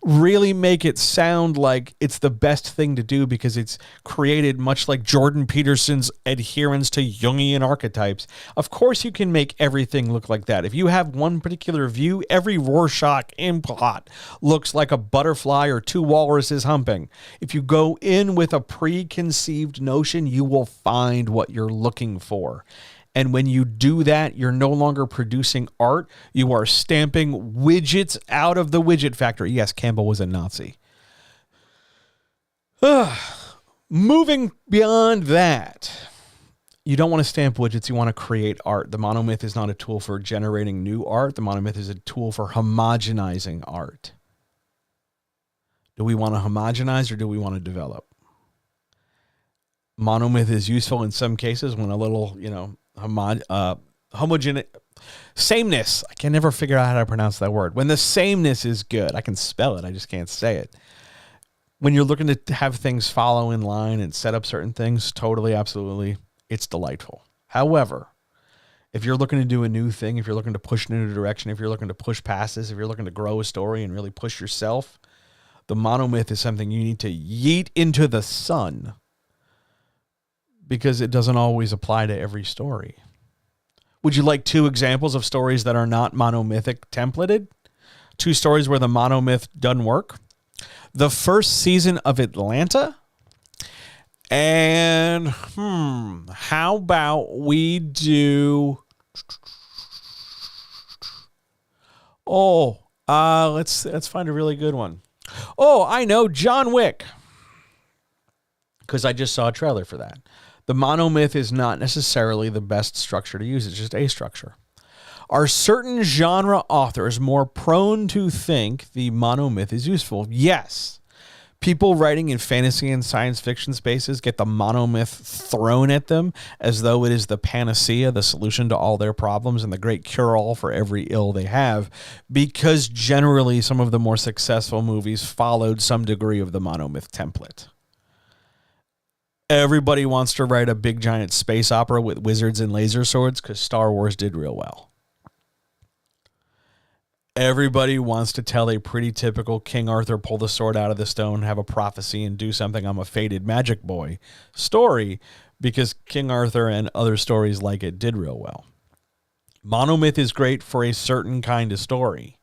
really make it sound like it's the best thing to do because it's created much like Jordan Peterson's adherence to Jungian archetypes. Of course you can make everything look like that. If you have one particular view, every Rorschach plot looks like a butterfly or two walruses humping. If you go in with a preconceived notion, you will find what you're looking for. And when you do that, you're no longer producing art. You are stamping widgets out of the widget factory. Yes, Campbell was a Nazi. Moving beyond that, you don't want to stamp widgets. You want to create art. The monomyth is not a tool for generating new art. The monomyth is a tool for homogenizing art. Do we want to homogenize or do we want to develop? Monomyth is useful in some cases when a little, homogeneous sameness. I can never figure out how to pronounce that word. When the sameness is good, I can spell it. I just can't say it. When you're looking to have things follow in line and set up certain things, totally, absolutely, it's delightful. However, if you're looking to do a new thing, if you're looking to push in a new direction, if you're looking to push past this, if you're looking to grow a story and really push yourself, the monomyth is something you need to yeet into the sun, because it doesn't always apply to every story. Would you like 2 examples of stories that are not monomythic templated? 2 stories where the monomyth doesn't work? The first season of Atlanta. And how about we do let's find a really good one. Oh, I know, John Wick. Because I just saw a trailer for that. The monomyth is not necessarily the best structure to use. It's just a structure. Are certain genre authors more prone to think the monomyth is useful? Yes. People writing in fantasy and science fiction spaces get the monomyth thrown at them as though it is the panacea, the solution to all their problems and the great cure-all for every ill they have, because generally some of the more successful movies followed some degree of the monomyth template. Everybody wants to write a big giant space opera with wizards and laser swords because Star Wars did real well. Everybody wants to tell a pretty typical King Arthur pull the sword out of the stone, have a prophecy, and do something I'm a fated magic boy story because King Arthur and other stories like it did real well. Monomyth is great for a certain kind of story.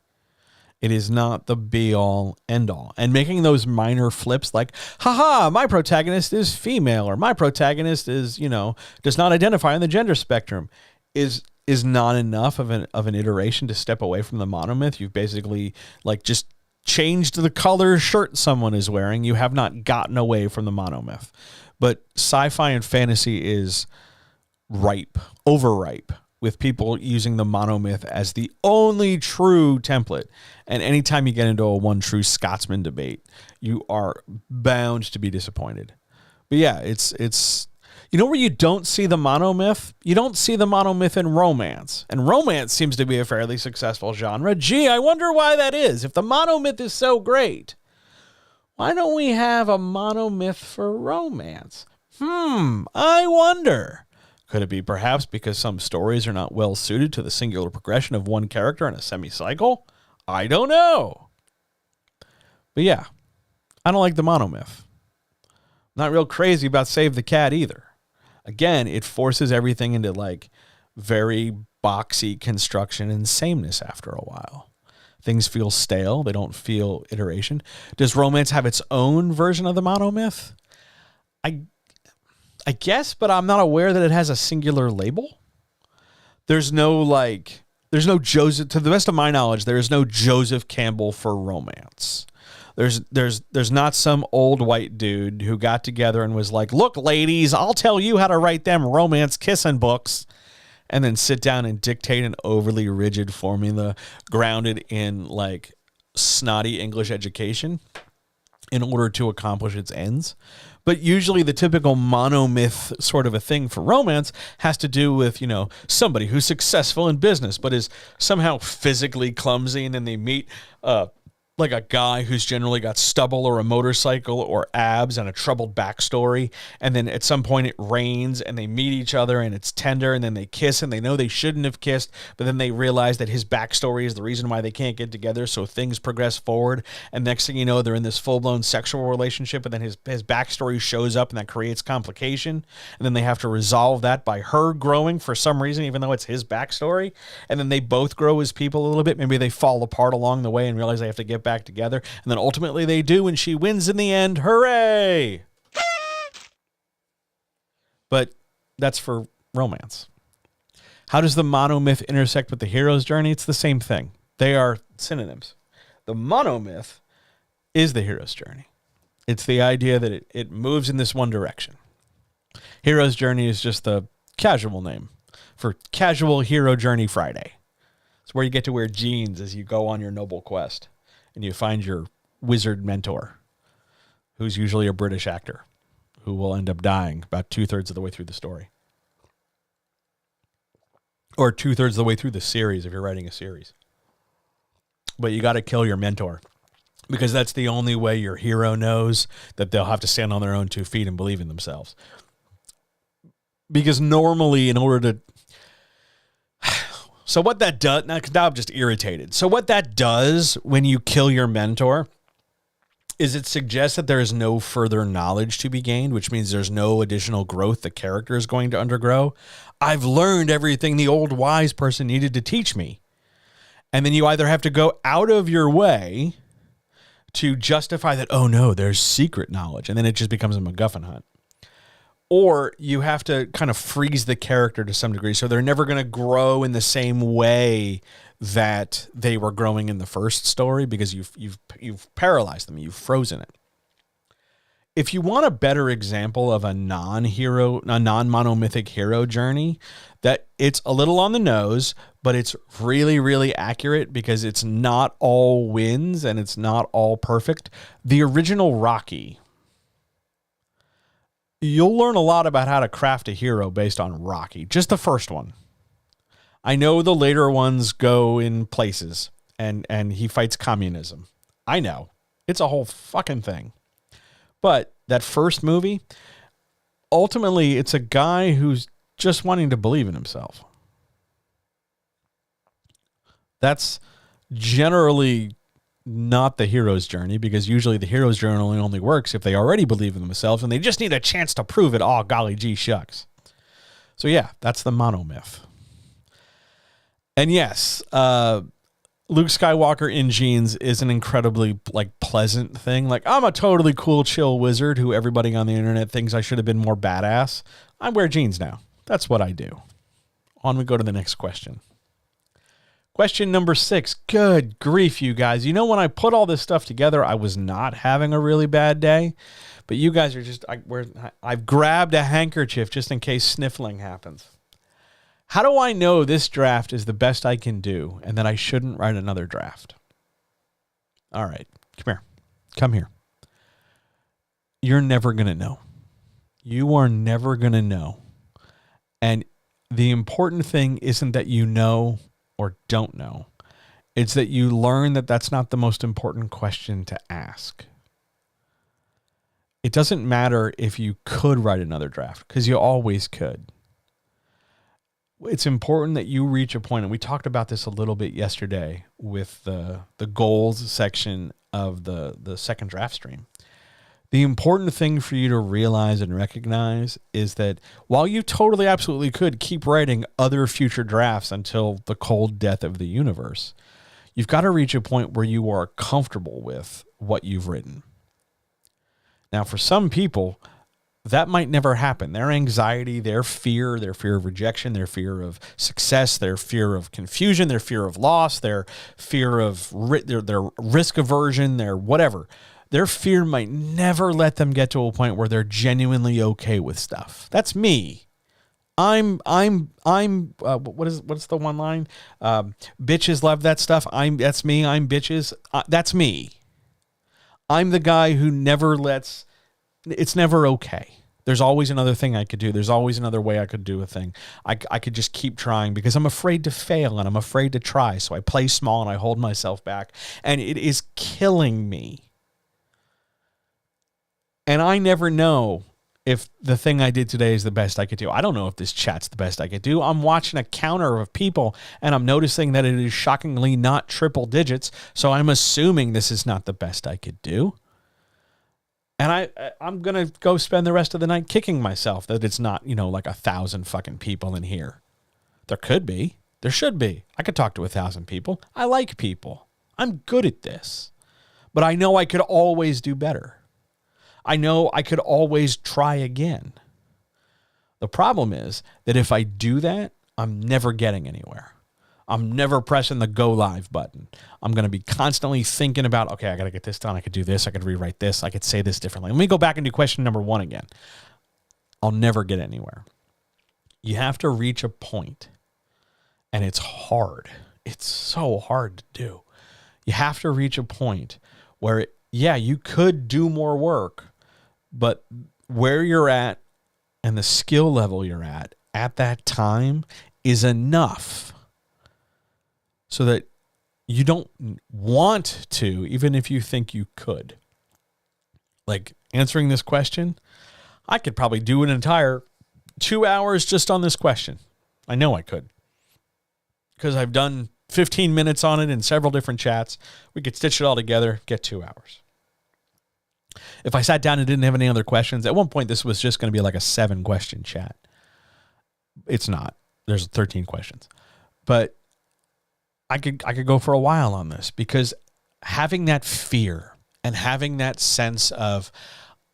It is not the be-all, end-all. And making those minor flips like, haha, my protagonist is female, or my protagonist is, does not identify on the gender spectrum, is not enough of an iteration to step away from the monomyth. You've basically just changed the color shirt someone is wearing. You have not gotten away from the monomyth. But sci-fi and fantasy is overripe with people using the monomyth as the only true template. And anytime you get into a one true Scotsman debate, you are bound to be disappointed. But yeah, it's you know where you don't see the monomyth? You don't see the monomyth in romance. And romance seems to be a fairly successful genre. Gee, I wonder why that is. If the monomyth is so great, why don't we have a monomyth for romance? I wonder. Could it be perhaps because some stories are not well suited to the singular progression of one character in a semi-cycle? I don't know. But yeah, I don't like the monomyth. Not real crazy about Save the Cat either. Again, it forces everything into like very boxy construction and sameness after a while. Things feel stale. They don't feel iteration. Does romance have its own version of the monomyth? I guess, but I'm not aware that it has a singular label. There's no Joseph, to the best of my knowledge, there is no Joseph Campbell for romance. There's not some old white dude who got together and was like, look, ladies, I'll tell you how to write them romance kissing books, and then sit down and dictate an overly rigid formula grounded in like snotty English education in order to accomplish its ends. But usually the typical monomyth sort of a thing for romance has to do with, somebody who's successful in business but is somehow physically clumsy, and then they meet like a guy who's generally got stubble or a motorcycle or abs and a troubled backstory. And then at some point it rains and they meet each other and it's tender, and then they kiss and they know they shouldn't have kissed, but then they realize that his backstory is the reason why they can't get together. So things progress forward. And next thing you know, they're in this full-blown sexual relationship, and then his backstory shows up and that creates complication. And then they have to resolve that by her growing for some reason, even though it's his backstory. And then they both grow as people a little bit. Maybe they fall apart along the way and realize they have to get back together, and then ultimately they do, and she wins in the end. Hooray! But that's for romance. How does the monomyth intersect with the hero's journey? It's the same thing. They are synonyms. The monomyth is the hero's journey. It's the idea that it moves in this one direction. Hero's journey is just the casual name for Casual Hero Journey Friday. It's where you get to wear jeans as you go on your noble quest, and you find your wizard mentor, who's usually a British actor, who will end up dying about 2/3 of the way through the story. Or 2/3 of the way through the series if you're writing a series. But you got to kill your mentor, because that's the only way your hero knows that they'll have to stand on their own 2 feet and believe in themselves. Because normally, in order to... So what that does, now I'm just irritated. So what that does when you kill your mentor is it suggests that there is no further knowledge to be gained, which means there's no additional growth the character is going to undergo. I've learned everything the old wise person needed to teach me. And then you either have to go out of your way to justify that, oh no, there's secret knowledge, and then it just becomes a MacGuffin hunt. Or you have to kind of freeze the character to some degree, so they're never going to grow in the same way that they were growing in the first story, because you've paralyzed them, you've frozen it. If you want a better example of a non-monomythic hero journey, that it's a little on the nose, but it's really, really accurate because it's not all wins and it's not all perfect. The original Rocky. You'll learn a lot about how to craft a hero based on Rocky. Just the first one. I know the later ones go in places and he fights communism. I know. It's a whole fucking thing. But that first movie, ultimately, it's a guy who's just wanting to believe in himself. That's generally not the hero's journey, because usually the hero's journey only works if they already believe in themselves and they just need a chance to prove it. Oh, golly gee shucks. So yeah, that's the monomyth. And yes, Luke Skywalker in jeans is an incredibly pleasant thing. I'm a totally cool, chill wizard who everybody on the internet thinks I should have been more badass. I wear jeans now. That's what I do. On we go to the next question. Question number 6. Good grief, you guys. You know, when I put all this stuff together, I was not having a really bad day. But you guys are just... I've grabbed a handkerchief just in case sniffling happens. How do I know this draft is the best I can do and that I shouldn't write another draft? All right, come here. Come here. You're never going to know. You are never going to know. And the important thing isn't that you know or don't know. It's that you learn that that's not the most important question to ask. It doesn't matter if you could write another draft, because you always could. It's important that you reach a point, and we talked about this a little bit yesterday with the goals section of the second draft stream. The important thing for you to realize and recognize is that while you totally absolutely could keep writing other future drafts until the cold death of the universe, you've got to reach a point where you are comfortable with what you've written. Now, for some people, that might never happen. Their anxiety, their fear of rejection, their fear of success, their fear of confusion, their fear of loss, their fear of their risk aversion, their whatever. Their fear might never let them get to a point where they're genuinely okay with stuff. That's me. What's the one line? Bitches love that stuff. That's me. I'm bitches. That's me. I'm the guy who never lets, it's never okay. There's always another thing I could do. There's always another way I could do a thing. I could just keep trying because I'm afraid to fail and I'm afraid to try. So I play small and I hold myself back, and it is killing me. And I never know if the thing I did today is the best I could do. I don't know if this chat's the best I could do. I'm watching a counter of people and I'm noticing that it is shockingly not triple digits. So I'm assuming this is not the best I could do. And I'm going to go spend the rest of the night kicking myself that it's not, like 1,000 fucking people in here. There could be. There should be. I could talk to 1,000 people. I like people. I'm good at this. But I know I could always do better. I know I could always try again. The problem is that if I do that, I'm never getting anywhere. I'm never pressing the go live button. I'm going to be constantly thinking about, okay, I got to get this done. I could do this. I could rewrite this. I could say this differently. Let me go back and do question number 1 again. I'll never get anywhere. You have to reach a point, and it's hard. It's so hard to do. You have to reach a point where, you could do more work, but where you're at and the skill level you're at that time is enough so that you don't want to, even if you think you could. Like answering this question, I could probably do an entire 2 hours just on this question. I know I could, because I've done 15 minutes on it in several different chats. We could stitch it all together, get 2 hours. If I sat down and didn't have any other questions, at one point this was just going to be like a 7-question chat. It's not. There's 13 questions. But I could go for a while on this, because having that fear and having that sense of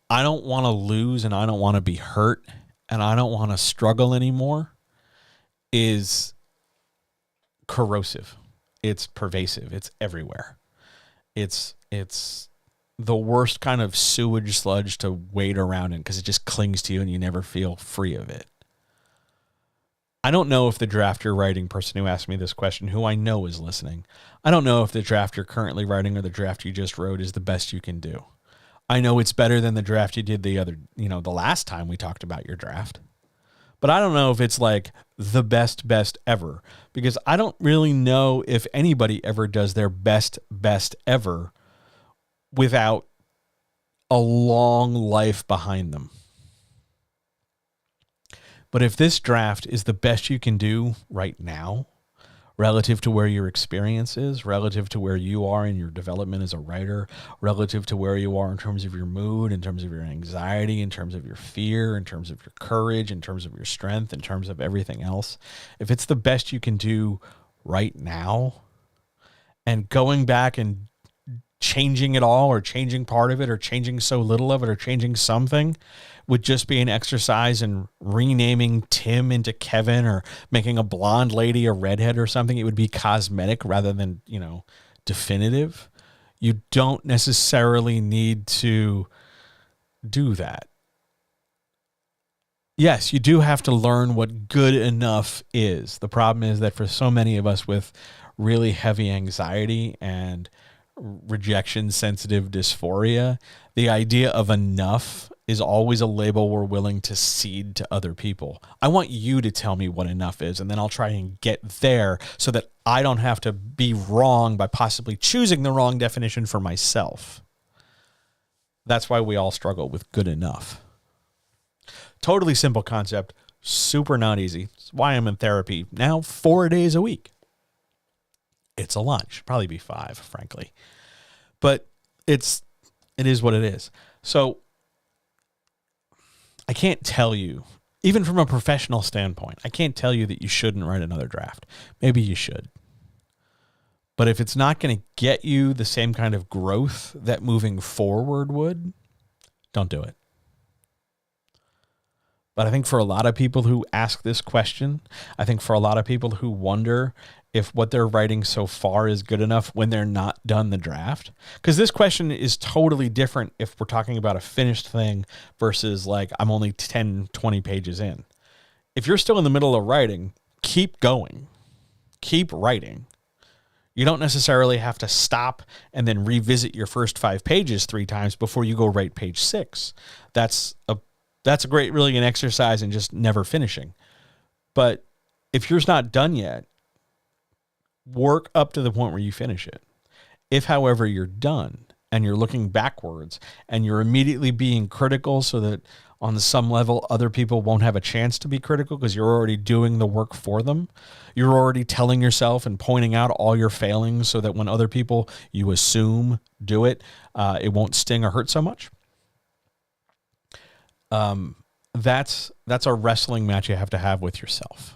I don't want to lose and I don't want to be hurt and I don't want to struggle anymore is corrosive. It's pervasive. It's everywhere. It's the worst kind of sewage sludge to wade around in, because it just clings to you and you never feel free of it. I don't know if the draft you're writing, person who asked me this question, who I know is listening, I don't know if the draft you're currently writing or the draft you just wrote is the best you can do. I know it's better than the draft you did the last time we talked about your draft. But I don't know if it's like the best ever, because I don't really know if anybody ever does their best ever without a long life behind them. But if this draft is the best you can do right now, relative to where your experience is, relative to where you are in your development as a writer, relative to where you are in terms of your mood, in terms of your anxiety, in terms of your fear, in terms of your courage, in terms of your strength, in terms of everything else, if it's the best you can do right now, and going back and changing it all, or changing part of it, or changing so little of it, or changing something would just be an exercise in renaming Tim into Kevin, or making a blonde lady a redhead or something. It would be cosmetic rather than, definitive. You don't necessarily need to do that. Yes, you do have to learn what good enough is. The problem is that for so many of us with really heavy anxiety and rejection sensitive dysphoria, the idea of enough is always a label we're willing to cede to other people. I want you to tell me what enough is, and then I'll try and get there so that I don't have to be wrong by possibly choosing the wrong definition for myself. That's why we all struggle with good enough. Totally simple concept, super not easy. It's why I'm in therapy now 4 days a week. It's a lot. It should probably be 5, frankly. But it is what it is. So I can't tell you, even from a professional standpoint, I can't tell you that you shouldn't write another draft. Maybe you should. But if it's not going to get you the same kind of growth that moving forward would, don't do it. But I think for a lot of people who ask this question, I think for a lot of people who wonder if what they're writing so far is good enough when they're not done the draft, because this question is totally different if we're talking about a finished thing versus like I'm only 10, 20 pages in. If you're still in the middle of writing, keep going. Keep writing. You don't necessarily have to stop and then revisit your first 5 pages 3 times before you go write page 6. That's a great, really an exercise in just never finishing. But if yours not done yet, work up to the point where you finish it. If, however, you're done and you're looking backwards and you're immediately being critical so that on some level other people won't have a chance to be critical because you're already doing the work for them, you're already telling yourself and pointing out all your failings so that when other people you assume do it, it won't sting or hurt so much. That's a wrestling match you have to have with yourself.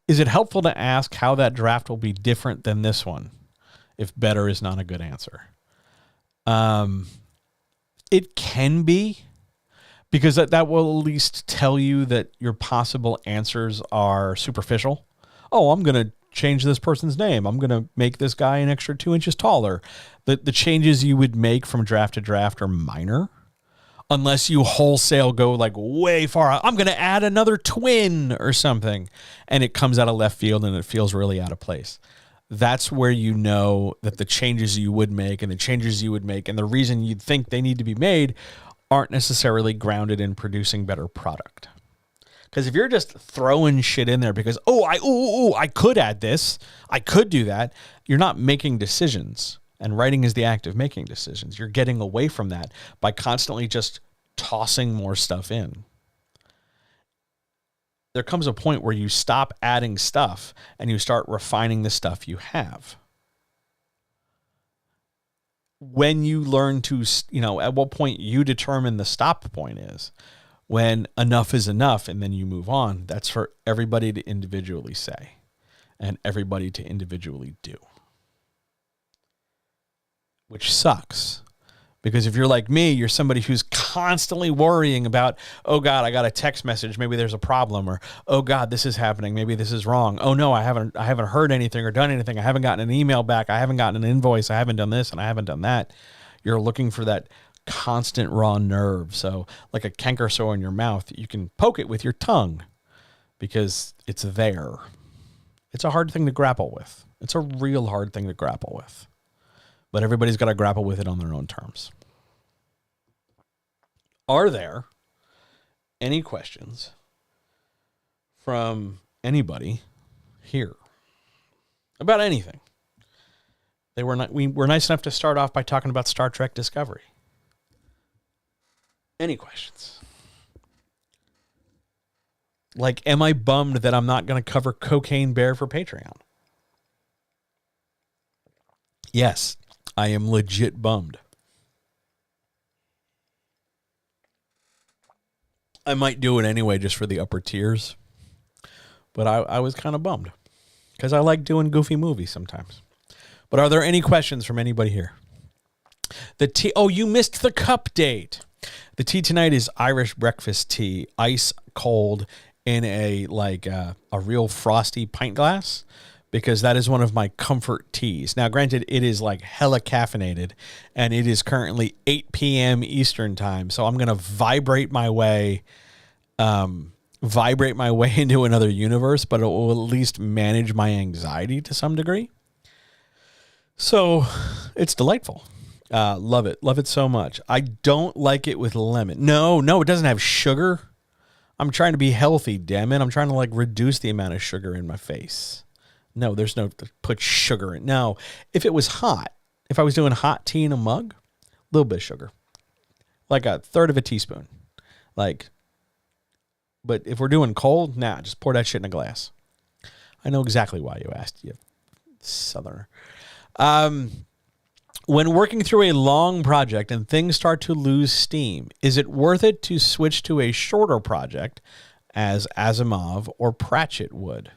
Is it helpful to ask how that draft will be different than this one if better is not a good answer? It can be, because that will at least tell you that your possible answers are superficial. Oh, I'm going to change this person's name. I'm going to make this guy an extra 2 inches taller. The changes you would make from draft to draft are minor. Unless you wholesale go like way far out. I'm going to add another twin or something. And it comes out of left field and it feels really out of place. That's where you know that the changes you would make and the reason you'd think they need to be made aren't necessarily grounded in producing better product. Because if you're just throwing shit in there because, I could add this, I could do that, you're not making decisions. And writing is the act of making decisions. You're getting away from that by constantly just tossing more stuff in. There comes a point where you stop adding stuff and you start refining the stuff you have. When you learn to, at what point you determine the stop point is, when enough is enough and then you move on, that's for everybody to individually say and everybody to individually do. Which sucks, because if you're like me, you're somebody who's constantly worrying about, oh God, I got a text message, maybe there's a problem, or oh God, this is happening, maybe this is wrong. Oh no, I haven't heard anything or done anything. I haven't gotten an email back. I haven't gotten an invoice. I haven't done this and I haven't done that. You're looking for that constant raw nerve. So like a canker sore in your mouth, you can poke it with your tongue because it's there. It's a hard thing to grapple with. It's a real hard thing to grapple with. But everybody's got to grapple with it on their own terms. Are there any questions from anybody here about anything? We were nice enough to start off by talking about Star Trek Discovery. Any questions? Like, am I bummed that I'm not going to cover Cocaine Bear for Patreon? Yes. I am legit bummed. I might do it anyway just for the upper tiers. But I was kind of bummed. Because I like doing goofy movies sometimes. But are there any questions from anybody here? You missed the cup date. The tea tonight is Irish breakfast tea. Ice cold in a real frosty pint glass. Because that is one of my comfort teas. Now, granted, it is like hella caffeinated, and it is currently 8 p.m. Eastern time, so I'm going to vibrate my way vibrate my way into another universe, but it will at least manage my anxiety to some degree. So it's delightful. Love it. Love it so much. I don't like it with lemon. No, it doesn't have sugar. I'm trying to be healthy, damn it. I'm trying to like reduce the amount of sugar in my face. No, there's no put sugar in. No, if it was hot, if I was doing hot tea in a mug, a little bit of sugar, like a third of a teaspoon. Like, but if we're doing cold, nah, just pour that shit in a glass. I know exactly why you asked, you southerner. When working through a long project and things start to lose steam, is it worth it to switch to a shorter project as Asimov or Pratchett would?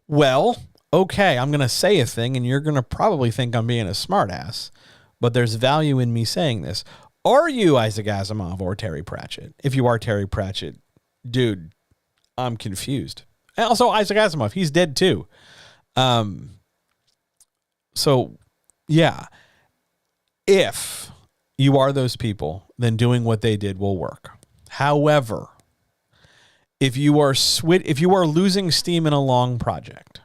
Well, okay, I'm going to say a thing and you're going to probably think I'm being a smartass, but there's value in me saying this. Are you Isaac Asimov or Terry Pratchett? If you are Terry Pratchett, dude, I'm confused. And also Isaac Asimov, he's dead too. So, yeah. If you are those people, then doing what they did will work. However, if you are losing steam in a long project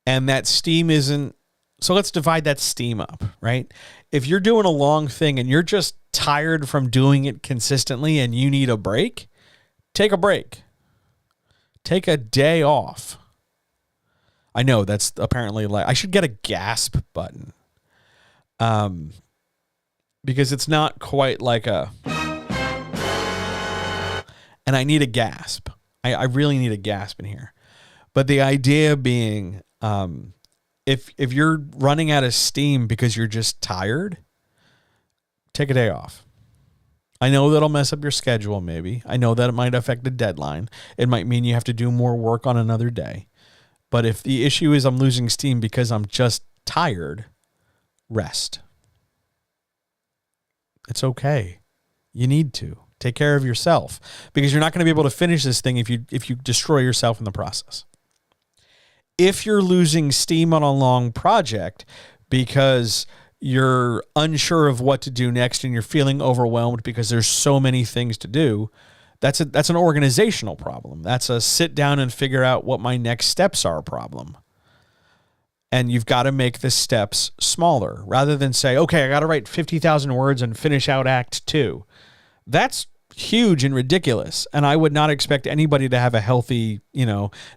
and that steam isn't, so let's divide that steam up, right? If you're doing a long thing and you're just tired from doing it consistently and you need a break, take a break. Take a day off. I know that's apparently like, I should get a gasp button. Because it's not quite like a, and I need a gasp. I really need a gasp in here. But the idea being, if you're running out of steam because you're just tired, take a day off. I know that'll mess up your schedule, maybe. I know that it might affect the deadline. It might mean you have to do more work on another day. But if the issue is I'm losing steam because I'm just tired, rest. It's okay. You need to take care of yourself because you're not going to be able to finish this thing if you destroy yourself in the process. If you're losing steam on a long project because you're unsure of what to do next and you're feeling overwhelmed because there's so many things to do, that's an organizational problem. That's a sit down and figure out what my next steps are problem. And you've got to make the steps smaller rather than say, okay, I got to write 50,000 words and finish out Act 2. That's huge and ridiculous. And I would not expect anybody to have a healthy,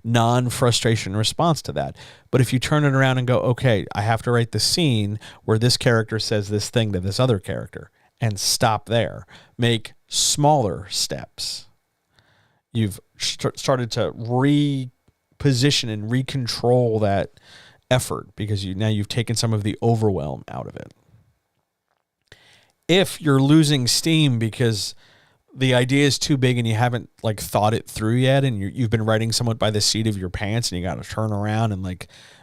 non-frustration response to that. But if you turn it around and go, okay, I have to write the scene where this character says this thing to this other character and stop there, make smaller steps. You've started to reposition and recontrol that effort because you've taken some of the overwhelm out of it. If you're losing steam because the idea is too big and you haven't thought it through yet and you've been writing somewhat by the seat of your pants and you got to turn around and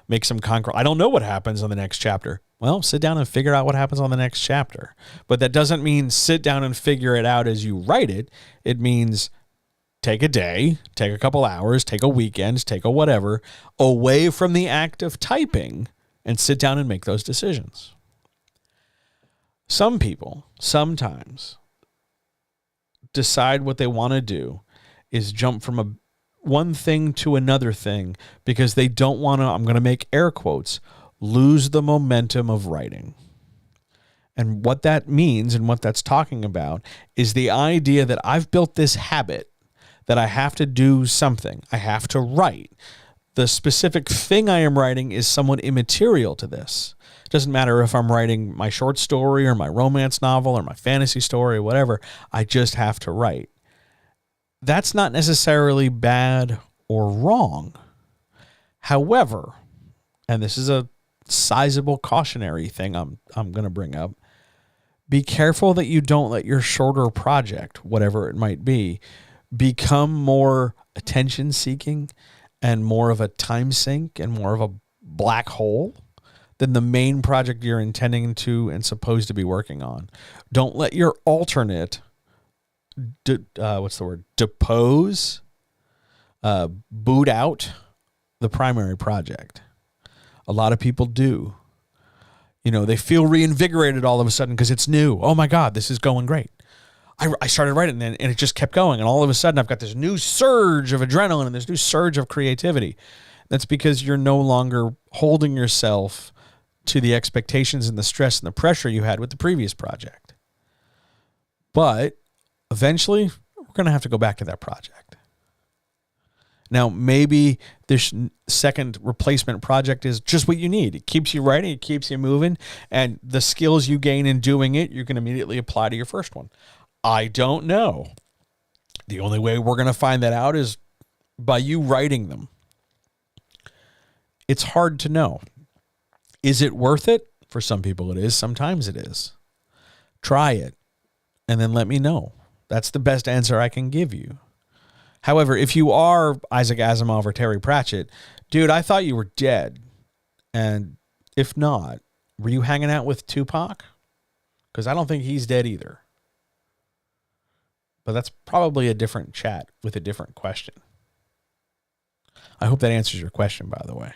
make some concrete. I don't know what happens on the next chapter. Well, sit down and figure out what happens on the next chapter. But that doesn't mean sit down and figure it out as you write it. It means take a day, take a couple hours, take a weekend, take a whatever, away from the act of typing and sit down and make those decisions. Some people sometimes decide what they want to do is jump from one thing to another thing because they don't want to, I'm going to make air quotes, lose the momentum of writing. And what that means and what that's talking about is the idea that I've built this habit that I have to do something. I have to write. The specific thing I am writing is somewhat immaterial to this. It doesn't matter if I'm writing my short story or my romance novel or my fantasy story or whatever. I just have to write. That's not necessarily bad or wrong. However, and this is a sizable cautionary thing I'm going to bring up, be careful that you don't let your shorter project, whatever it might be, become more attention-seeking and more of a time sink and more of a black hole than the main project you're intending to and supposed to be working on. Don't let your alternate, depose, boot out the primary project. A lot of people do. They feel reinvigorated all of a sudden because it's new. Oh my God, this is going great. I started writing and it just kept going. And all of a sudden I've got this new surge of adrenaline and this new surge of creativity. That's because you're no longer holding yourself to the expectations and the stress and the pressure you had with the previous project. But eventually we're going to have to go back to that project. Now, maybe this second replacement project is just what you need. It keeps you writing, it keeps you moving, and the skills you gain in doing it, you can immediately apply to your first one. I don't know. The only way we're going to find that out is by you writing them. It's hard to know. Is it worth it? For some people it is. Sometimes it is. Try it and then let me know. That's the best answer I can give you. However, if you are Isaac Asimov or Terry Pratchett, dude, I thought you were dead. And if not, were you hanging out with Tupac? Because I don't think he's dead either. But that's probably a different chat with a different question. I hope that answers your question, by the way.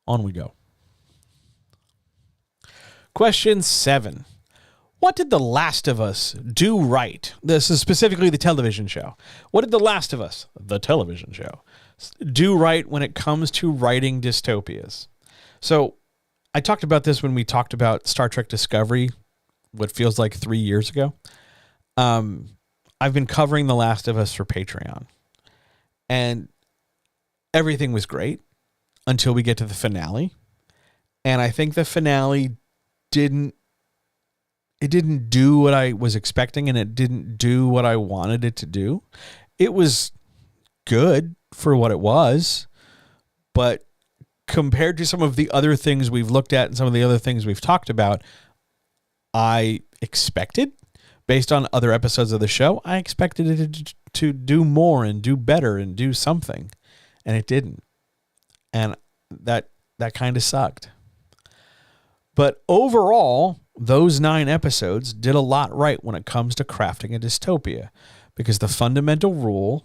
On we go. Question 7. What did The Last of Us do right? This is specifically the television show. What did The Last of Us, the television show, do right when it comes to writing dystopias? So I talked about this when we talked about Star Trek Discovery, what feels like 3 years ago. I've been covering The Last of Us for Patreon. And everything was great until we get to the finale. And I think the finale didn't do what I was expecting, and it didn't do what I wanted it to do. It was good for what it was, but compared to some of the other things we've looked at and some of the other things we've talked about, I expected, based on other episodes of the show, I expected it to do more and do better and do something, and it didn't. And that kind of sucked. But overall, those 9 episodes did a lot right when it comes to crafting a dystopia, because the fundamental rule,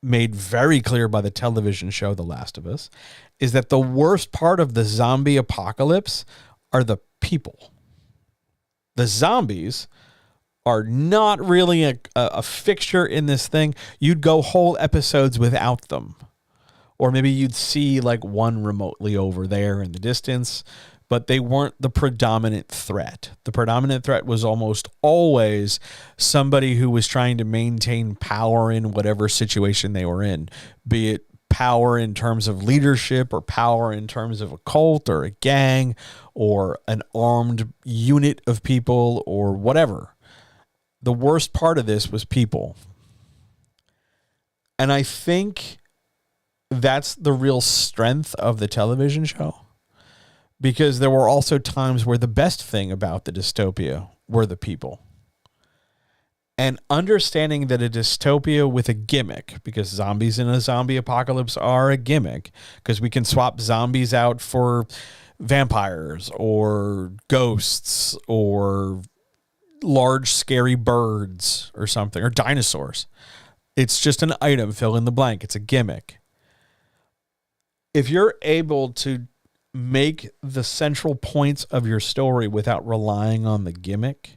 made very clear by the television show The Last of Us, is that the worst part of the zombie apocalypse are the people. The zombies are not really a fixture in this thing. You'd go whole episodes without them. Or maybe you'd see like one remotely over there in the distance, but they weren't the predominant threat. The predominant threat was almost always somebody who was trying to maintain power in whatever situation they were in, be it power in terms of leadership or power in terms of a cult or a gang or an armed unit of people or whatever. The worst part of this was people. And I think that's the real strength of the television show. Because there were also times where the best thing about the dystopia were the people. And understanding that a dystopia with a gimmick, because zombies in a zombie apocalypse are a gimmick, because we can swap zombies out for vampires or ghosts or large scary birds or something, or dinosaurs. It's just an item, fill in the blank. It's a gimmick. If you're able to make the central points of your story without relying on the gimmick,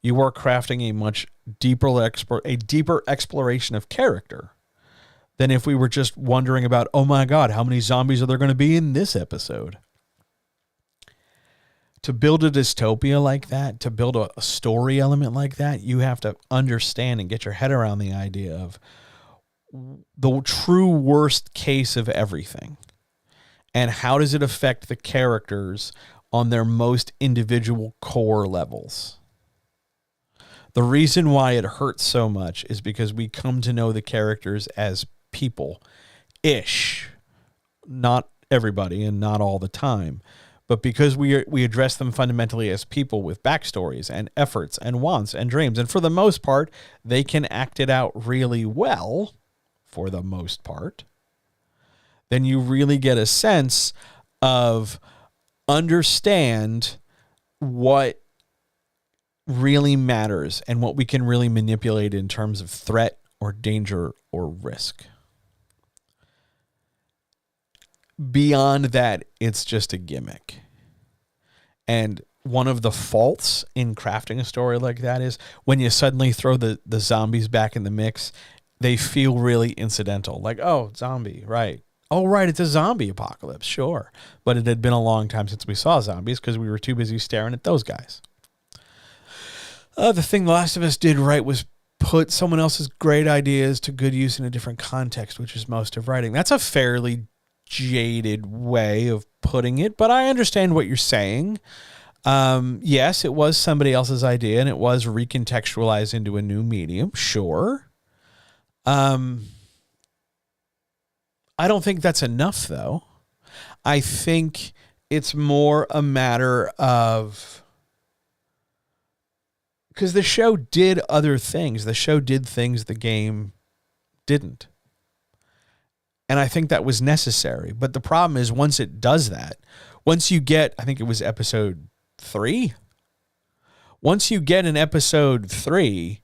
you are crafting a much deeper exploration of character than if we were just wondering about, oh my God, how many zombies are there going to be in this episode? To build a dystopia like that, to build a story element like that, you have to understand and get your head around the idea of the true worst case of everything. And how does it affect the characters on their most individual core levels? The reason why it hurts so much is because we come to know the characters as people-ish. Not everybody and not all the time. But because we address them fundamentally as people with backstories and efforts and wants and dreams. And for the most part, they can act it out really well, for the most part. Then you really get a sense of understand what really matters and what we can really manipulate in terms of threat or danger or risk. Beyond that, it's just a gimmick. And one of the faults in crafting a story like that is when you suddenly throw the zombies back in the mix, they feel really incidental. Like, oh, zombie, right. Oh, right, it's a zombie apocalypse, sure. But it had been a long time since we saw zombies because we were too busy staring at those guys. The thing The Last of Us did right was put someone else's great ideas to good use in a different context, which is most of writing. That's a fairly jaded way of putting it, but I understand what you're saying. Yes, it was somebody else's idea, and it was recontextualized into a new medium, sure. I don't think that's enough, though. I think it's more a matter of... Because the show did other things. The show did things the game didn't. And I think that was necessary. But the problem is once it does that, once you get, I think it was episode 3. Once you get in episode 3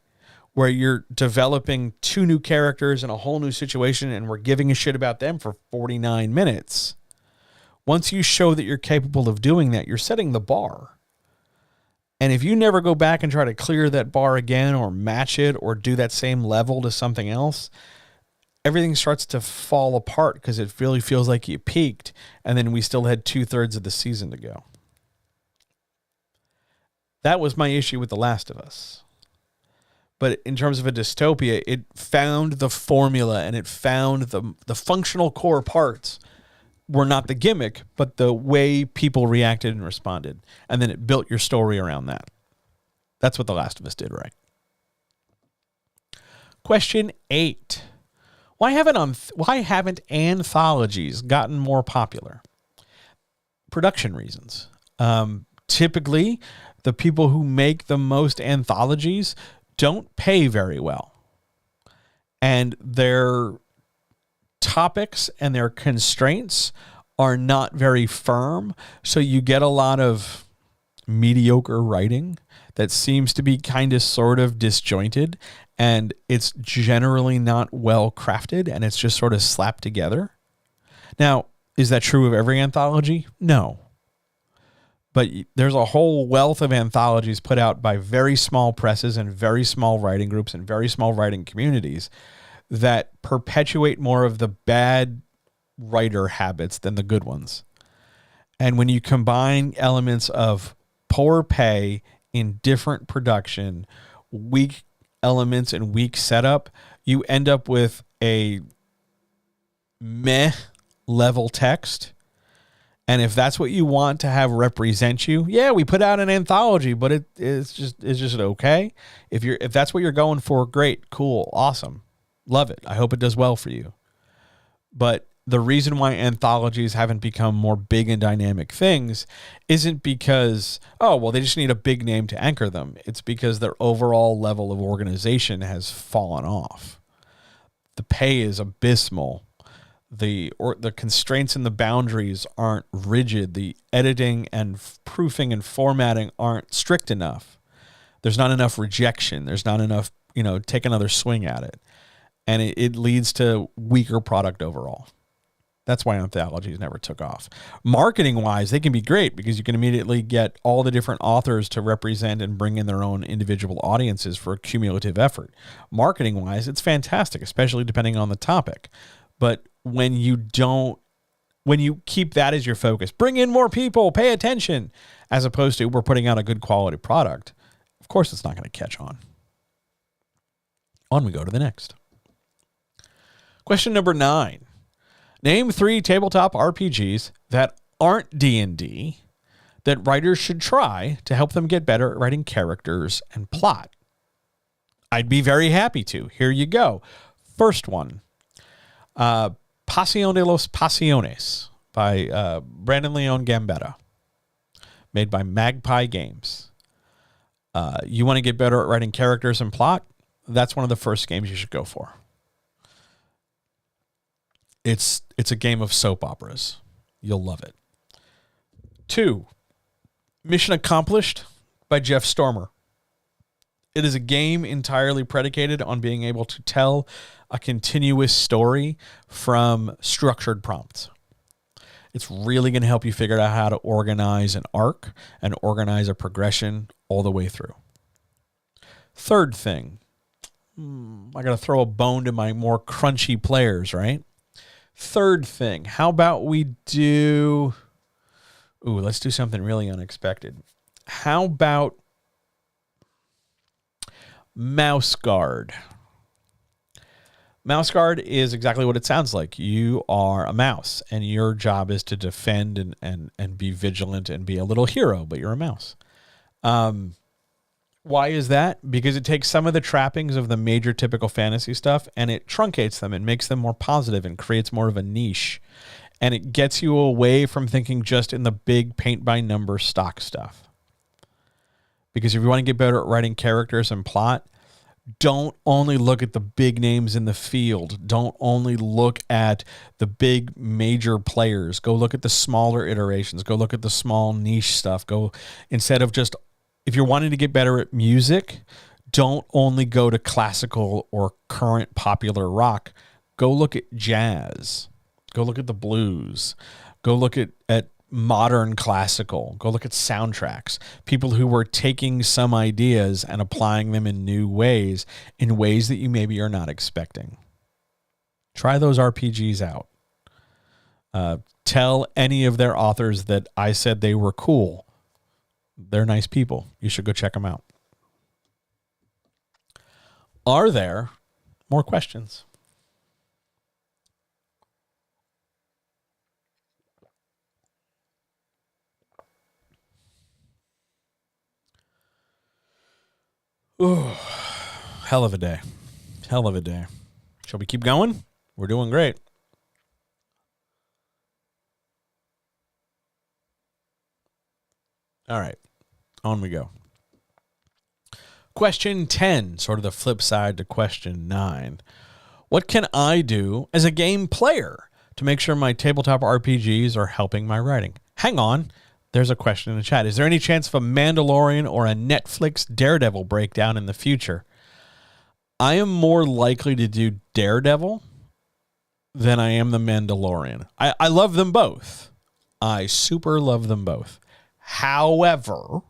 where you're developing 2 new characters in a whole new situation and we're giving a shit about them for 49 minutes, once you show that you're capable of doing that, you're setting the bar. And if you never go back and try to clear that bar again or match it or do that same level to something else, everything starts to fall apart because it really feels like you peaked and then we still had 2/3 of the season to go. That was my issue with The Last of Us. But in terms of a dystopia, it found the formula and it found the functional core parts were not the gimmick, but the way people reacted and responded. And then it built your story around that. That's what The Last of Us did right. Question 8. Why haven't anthologies gotten more popular? Production reasons. Typically, the people who make the most anthologies don't pay very well. And their topics and their constraints are not very firm. So you get a lot of mediocre writing that seems to be kind of sort of disjointed, and it's generally not well crafted, and it's just sort of slapped together. Now, is that true of every anthology? No. But there's a whole wealth of anthologies put out by very small presses and very small writing groups and very small writing communities that perpetuate more of the bad writer habits than the good ones. And when you combine elements of poor pay in different production, weak elements and weak setup, you end up with a meh level text. And if that's what you want to have represent you, yeah, we put out an anthology, but it's just okay. If that's what you're going for, great, cool, awesome. Love it. I hope it does well for you. But the reason why anthologies haven't become more big and dynamic things isn't because, oh, well, they just need a big name to anchor them. It's because their overall level of organization has fallen off. The pay is abysmal. The constraints and the boundaries aren't rigid. The editing and proofing and formatting aren't strict enough. There's not enough rejection. There's not enough, take another swing at it. And it leads to weaker product overall. That's why anthologies never took off. Marketing-wise, they can be great because you can immediately get all the different authors to represent and bring in their own individual audiences for a cumulative effort. Marketing-wise, it's fantastic, especially depending on the topic. But when you keep that as your focus, bring in more people, pay attention, as opposed to we're putting out a good quality product, of course it's not going to catch on. On we go to the next. Question number 9. Name 3 tabletop RPGs that aren't D&D that writers should try to help them get better at writing characters and plot. I'd be very happy to. Here you go. First one, Pasión de los Pasiones by Brandon Leon Gambetta, made by Magpie Games. You want to get better at writing characters and plot? That's one of the first games you should go for. It's a game of soap operas. You'll love it. 2, Mission Accomplished by Jeff Stormer. It is a game entirely predicated on being able to tell a continuous story from structured prompts. It's really going to help you figure out how to organize an arc and organize a progression all the way through. Third thing, I got to throw a bone to my more crunchy players, right? Third thing, how about we do... let's do something really unexpected. How about Mouse Guard? Mouse Guard is exactly what it sounds like. You are a mouse, and your job is to defend and be vigilant and be a little hero, but you're a mouse. Why is that? Because it takes some of the trappings of the major typical fantasy stuff, and it truncates them and makes them more positive and creates more of a niche. And it gets you away from thinking just in the big paint-by-number stock stuff. Because if you want to get better at writing characters and plot, don't only look at the big names in the field. Don't only look at the big major players. Go look at the smaller iterations. Go look at the small niche stuff. Instead of just, if you're wanting to get better at music, don't only go to classical or current popular rock. Go look at jazz. Go look at the blues. Go look at modern classical. Go look at soundtracks. People who were taking some ideas and applying them in new ways, in ways that you maybe are not expecting. Try those RPGs out. Tell any of their authors that I said they were cool. They're nice people. You should go check them out. Are there more questions? Ooh, hell of a day. Hell of a day. Shall we keep going? We're doing great. All right. On we go. Question 10, sort of the flip side to question 9. What can I do as a game player to make sure my tabletop RPGs are helping my writing? Hang on. There's a question in the chat. Is there any chance of a Mandalorian or a Netflix Daredevil breakdown in the future? I am more likely to do Daredevil than I am the Mandalorian. I love them both. I super love them both. However,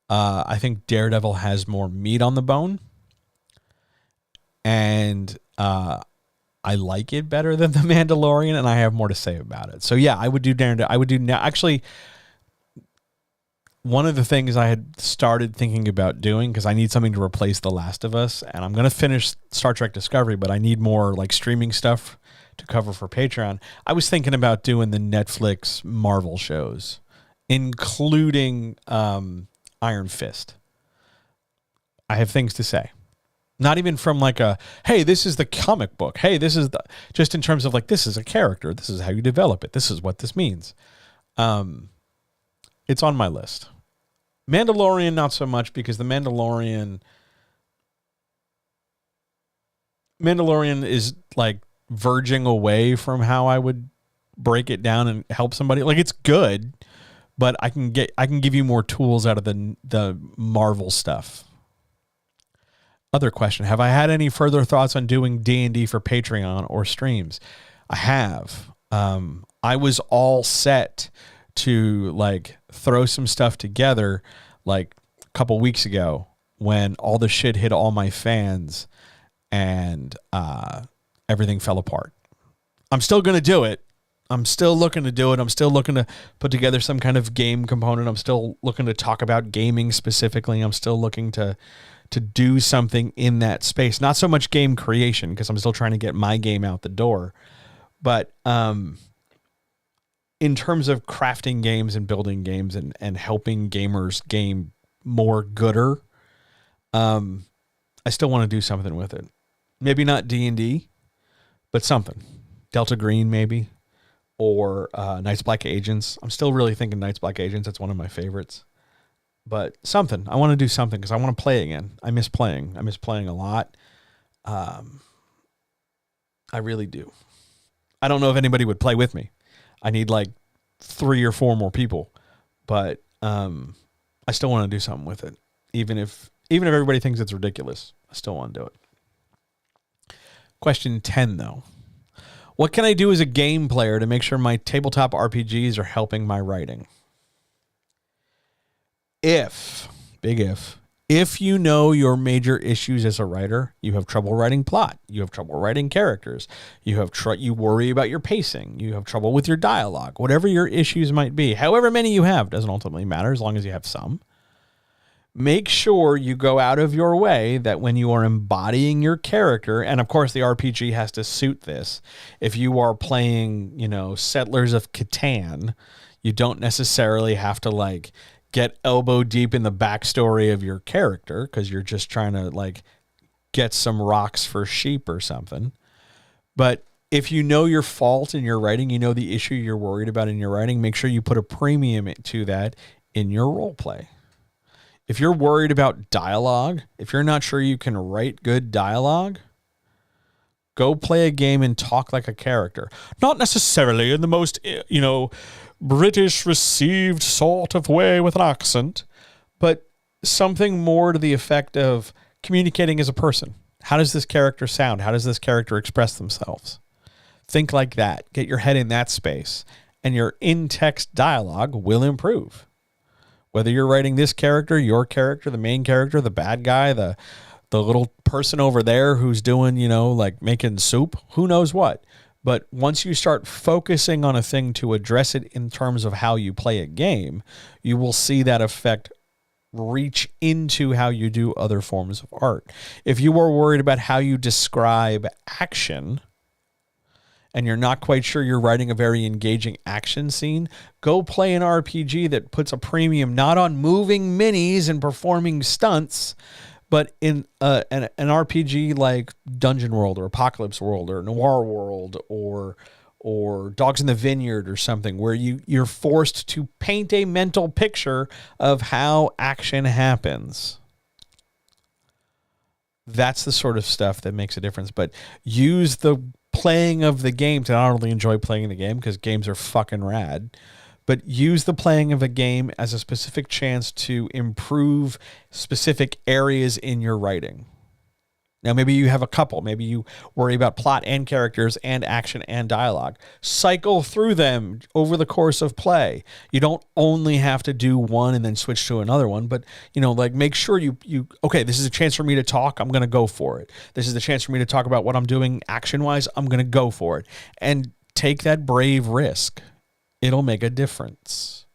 I think Daredevil has more meat on the bone. And I like it better than The Mandalorian, and I have more to say about it. So yeah, I would do Daredevil. I would do now. Actually, one of the things I had started thinking about doing, because I need something to replace The Last of Us, and I'm going to finish Star Trek Discovery, but I need more like streaming stuff to cover for Patreon. I was thinking about doing the Netflix Marvel shows, including Iron Fist. I have things to say. Not even from like hey, this is the comic book. Hey, this is just in terms of like, this is a character. This is how you develop it. This is what this means. It's on my list. Mandalorian, not so much, because the Mandalorian is like verging away from how I would break it down and help somebody. Like, it's good, but I can give you more tools out of the Marvel stuff. Other question. Have I had any further thoughts on doing D&D for Patreon or streams? I have. I was all set to like throw some stuff together like a couple weeks ago when all the shit hit all my fans and everything fell apart. I'm still going to do it. I'm still looking to do it. I'm still looking to put together some kind of game component. I'm still looking to talk about gaming specifically. I'm still looking to do something in that space. Not so much game creation, because I'm still trying to get my game out the door. But in terms of crafting games and building games and helping gamers game more gooder, I still want to do something with it. Maybe not D&D, but something. Delta Green maybe, or Night's Black Agents. I'm still really thinking Night's Black Agents. That's one of my favorites. But something. I want to do something because I want to play again. I miss playing. I miss playing a lot. I really do. I don't know if anybody would play with me. I need like 3 or 4 more people. But I still want to do something with it. Even if everybody thinks it's ridiculous, I still want to do it. Question 10, though. What can I do as a game player to make sure my tabletop RPGs are helping my writing? If you know your major issues as a writer, you have trouble writing plot, you have trouble writing characters, you worry about your pacing, you have trouble with your dialogue, whatever your issues might be, however many you have, doesn't ultimately matter as long as you have some. Make sure you go out of your way that when you are embodying your character, and of course the RPG has to suit this. If you are playing, Settlers of Catan, you don't necessarily have to get elbow deep in the backstory of your character because you're just trying to get some rocks for sheep or something. But if you know your fault in your writing, you know the issue you're worried about in your writing, make sure you put a premium to that in your role play. If you're worried about dialogue, if you're not sure you can write good dialogue, go play a game and talk like a character. Not necessarily in the most, British received sort of way with an accent, but something more to the effect of communicating as a person. How does this character sound? How does this character express themselves? Think like that. Get your head in that space, and your in-text dialogue will improve. Whether you're writing this character, your character, the main character, the bad guy, the little person over there who's doing, making soup, who knows what. But once you start focusing on a thing to address it in terms of how you play a game, you will see that effect reach into how you do other forms of art. If you are worried about how you describe action and you're not quite sure you're writing a very engaging action scene, go play an RPG that puts a premium not on moving minis and performing stunts, but in an RPG like Dungeon World or Apocalypse World or Noir World or Dogs in the Vineyard or something, where you're forced to paint a mental picture of how action happens. That's the sort of stuff that makes a difference. But use the playing of the game to not only enjoy playing the game, because games are fucking rad, but use the playing of a game as a specific chance to improve specific areas in your writing. Now, maybe you have a couple. Maybe you worry about plot and characters and action and dialogue. Cycle through them over the course of play. You don't only have to do one and then switch to another one, but, make sure you okay, this is a chance for me to talk. I'm going to go for it. This is the chance for me to talk about what I'm doing action-wise. I'm going to go for it. And take that brave risk. It'll make a difference.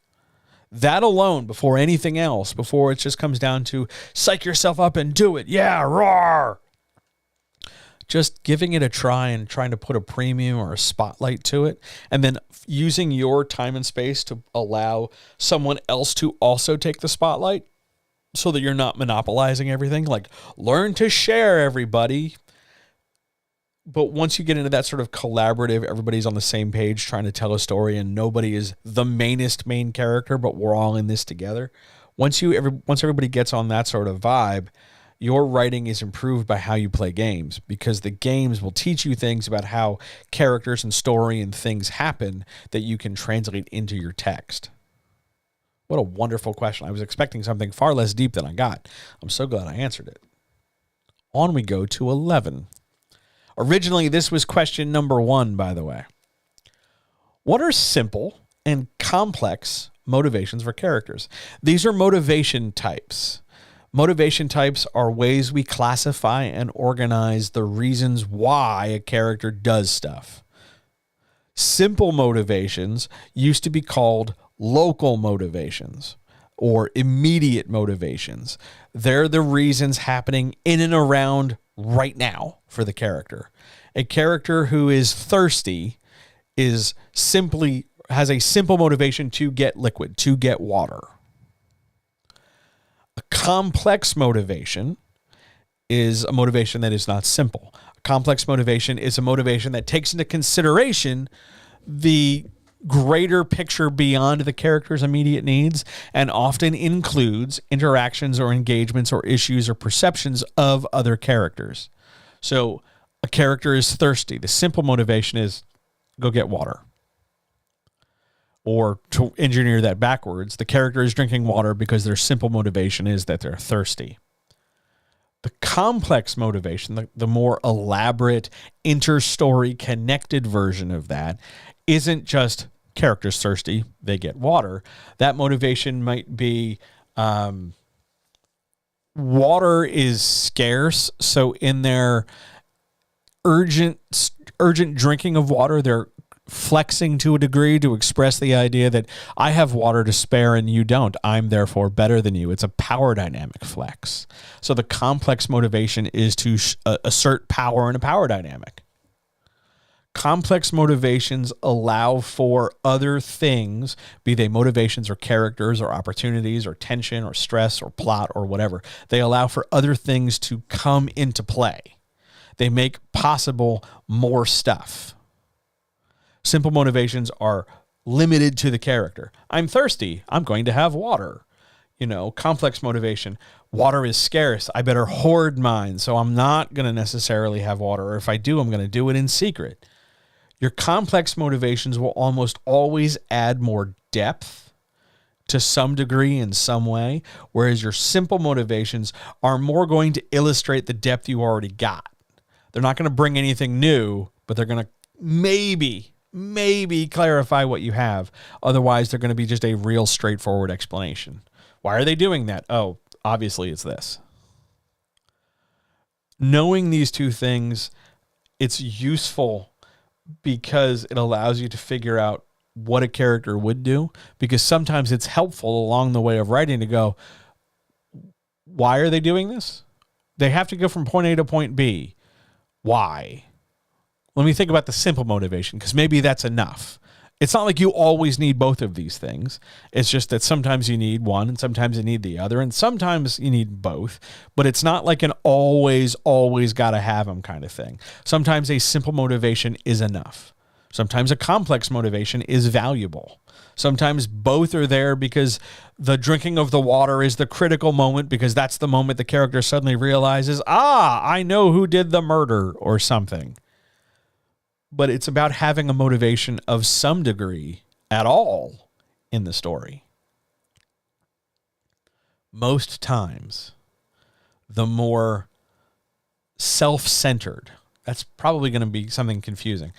That alone, before anything else, before it just comes down to psych yourself up and do it. Yeah, roar. Just giving it a try and trying to put a premium or a spotlight to it, and then using your time and space to allow someone else to also take the spotlight so that you're not monopolizing everything. Learn to share, everybody. But once you get into that sort of collaborative, everybody's on the same page trying to tell a story and nobody is the main character, but we're all in this together. Once everybody gets on that sort of vibe, your writing is improved by how you play games, because the games will teach you things about how characters and story and things happen that you can translate into your text. What a wonderful question. I was expecting something far less deep than I got. I'm so glad I answered it. On we go to 11. Originally, this was question number 1, by the way. What are simple and complex motivations for characters? These are motivation types. Motivation types are ways we classify and organize the reasons why a character does stuff. Simple motivations used to be called local motivations or immediate motivations. They're the reasons happening in and around right now for the character. A character who is thirsty has a simple motivation to get liquid, to get water. A complex motivation is a motivation that is not simple. A complex motivation is a motivation that takes into consideration the greater picture beyond the character's immediate needs and often includes interactions or engagements or issues or perceptions of other characters. So a character is thirsty. The simple motivation is go get water. Or to engineer that backwards, the character is drinking water because their simple motivation is that they're thirsty. The complex motivation, the more elaborate, inter-story connected version of that, isn't just characters thirsty, they get water. That motivation might be water is scarce, so in their urgent drinking of water, they're flexing to a degree to express the idea that I have water to spare and you don't. I'm therefore better than you. It's a power dynamic flex. So the complex motivation is to assert power in a power dynamic. Complex motivations allow for other things, be they motivations or characters or opportunities or tension or stress or plot or whatever. They allow for other things to come into play. They make possible more stuff. Simple motivations are limited to the character. I'm thirsty. I'm going to have water. Complex motivation. Water is scarce. I better hoard mine, so I'm not going to necessarily have water. Or if I do, I'm going to do it in secret. Your complex motivations will almost always add more depth to some degree in some way, whereas your simple motivations are more going to illustrate the depth you already got. They're not going to bring anything new, but they're going to maybe clarify what you have. Otherwise, they're going to be just a real straightforward explanation. Why are they doing that? Oh, obviously it's this. Knowing these two things, it's useful because it allows you to figure out what a character would do, because sometimes it's helpful along the way of writing to go, why are they doing this? They have to go from point A to point B. Why? Let me think about the simple motivation, because maybe that's enough. It's not like you always need both of these things. It's just that sometimes you need one and sometimes you need the other, and sometimes you need both, but it's not like an always got to have them kind of thing. Sometimes a simple motivation is enough. Sometimes a complex motivation is valuable. Sometimes both are there because the drinking of the water is the critical moment, because that's the moment the character suddenly realizes, I know who did the murder or something. But it's about having a motivation of some degree at all in the story. Most times, the more self-centered, that's probably going to be something confusing.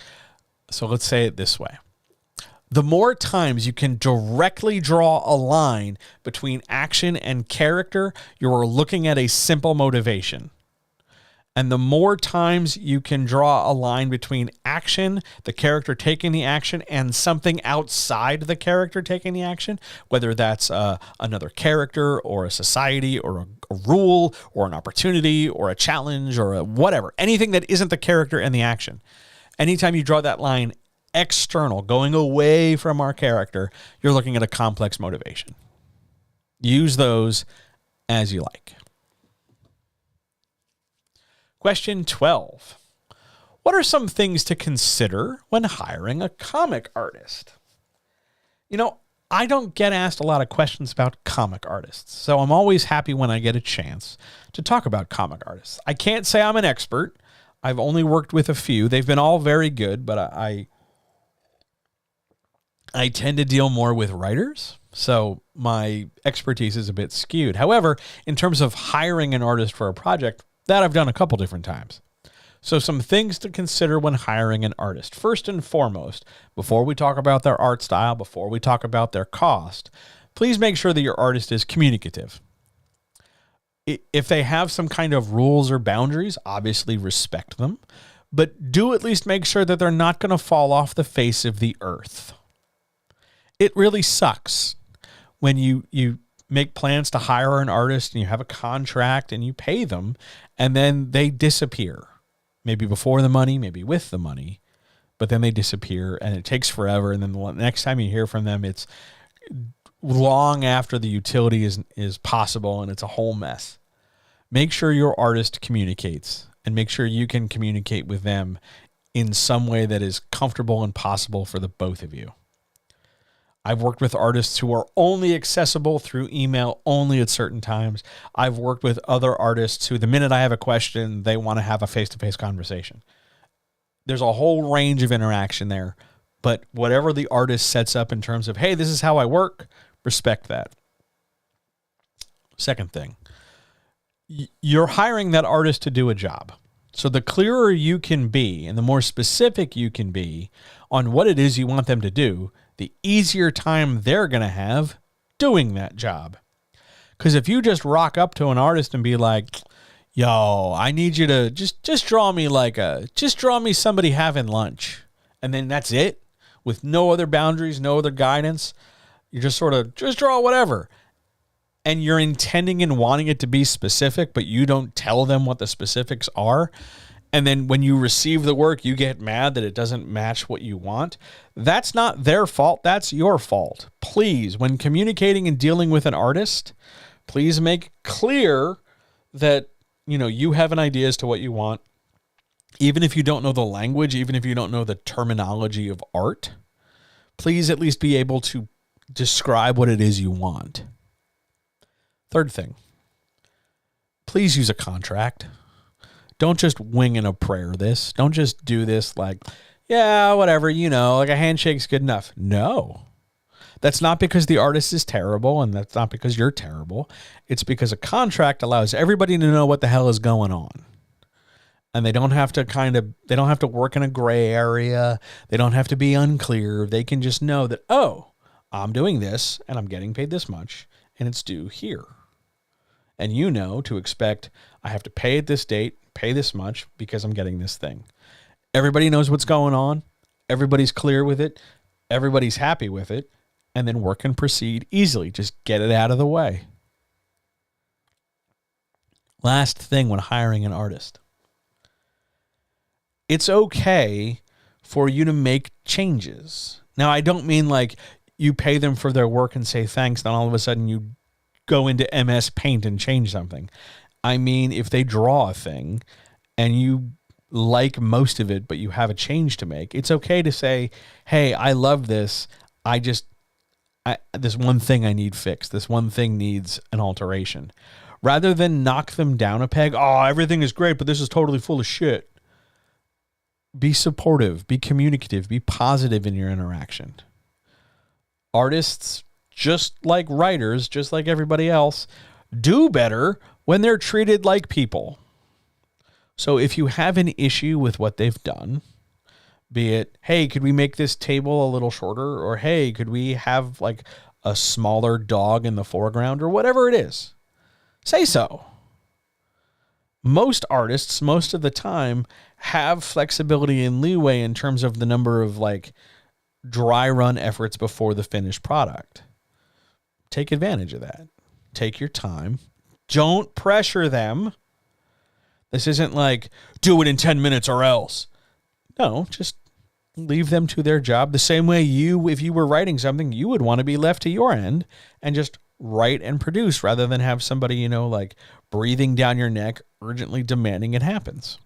So let's say it this way. The more times you can directly draw a line between action and character, you're looking at a simple motivation. And the more times you can draw a line between action, the character taking the action, and something outside the character taking the action, whether that's another character or a society or a rule or an opportunity or a challenge or a whatever, anything that isn't the character and the action. Anytime you draw that line external, going away from our character, you're looking at a complex motivation. Use those as you like. Question 12. What are some things to consider when hiring a comic artist? I don't get asked a lot of questions about comic artists, so I'm always happy when I get a chance to talk about comic artists. I can't say I'm an expert. I've only worked with a few. They've been all very good, but I tend to deal more with writers, so my expertise is a bit skewed. However, in terms of hiring an artist for a project, that I've done a couple different times. So some things to consider when hiring an artist. First and foremost, before we talk about their art style, before we talk about their cost, please make sure that your artist is communicative. If they have some kind of rules or boundaries, obviously respect them, but do at least make sure that they're not going to fall off the face of the earth. It really sucks when you make plans to hire an artist and you have a contract and you pay them and then they disappear. Maybe before the money, maybe with the money, but then they disappear and it takes forever. And then the next time you hear from them, it's long after the utility is possible and it's a whole mess. Make sure your artist communicates and make sure you can communicate with them in some way that is comfortable and possible for the both of you. I've worked with artists who are only accessible through email only at certain times. I've worked with other artists who, the minute I have a question, they want to have a face-to-face conversation. There's a whole range of interaction there, but whatever the artist sets up in terms of, hey, this is how I work, respect that. Second thing, You're hiring that artist to do a job. So the clearer you can be and the more specific you can be on what it is you want them to do, the easier time they're going to have doing that job. Because if you just rock up to an artist and be like, yo, I need you to just draw me somebody having lunch. And then that's it, with no other boundaries, no other guidance. You just sort of just draw whatever. And you're intending and wanting it to be specific, but you don't tell them what the specifics are. And then when you receive the work, you get mad that it doesn't match what you want. That's not their fault. That's your fault. Please, when communicating and dealing with an artist, please make clear that, you have an idea as to what you want. Even if you don't know the language, even if you don't know the terminology of art, please at least be able to describe what it is you want. Third thing, please use a contract. Don't just wing and a prayer this. Don't just do this like, yeah, whatever, like a handshake's good enough. No. That's not because the artist is terrible, and that's not because you're terrible. It's because a contract allows everybody to know what the hell is going on. And they don't have to work in a gray area. They don't have to be unclear. They can just know that, oh, I'm doing this and I'm getting paid this much and it's due here. And to expect I have to pay at this date, pay this much because I'm getting this thing. Everybody knows what's going on. Everybody's clear with it. Everybody's happy with it. And then work and proceed easily. Just get it out of the way. Last thing when hiring an artist. It's okay for you to make changes. Now, I don't mean like you pay them for their work and say thanks, then all of a sudden you go into MS Paint and change something. I mean, if they draw a thing and you like most of it, but you have a change to make, it's okay to say, hey, I love this. This one thing I need fixed. This one thing needs an alteration. Rather than knock them down a peg, oh, everything is great, but this is totally full of shit. Be supportive, be communicative, be positive in your interaction. Artists, just like writers, just like everybody else, do better when they're treated like people. So if you have an issue with what they've done, be it, hey, could we make this table a little shorter? Or, hey, could we have like a smaller dog in the foreground? Or whatever it is, say so. Most artists, most of the time, have flexibility and leeway in terms of the number of like dry run efforts before the finished product. Take advantage of that. Take your time. Don't pressure them. This isn't like, do it in 10 minutes or else. No, just leave them to their job. The same way if you were writing something, you would want to be left to your end and just write and produce rather than have somebody, like breathing down your neck, urgently demanding it happens.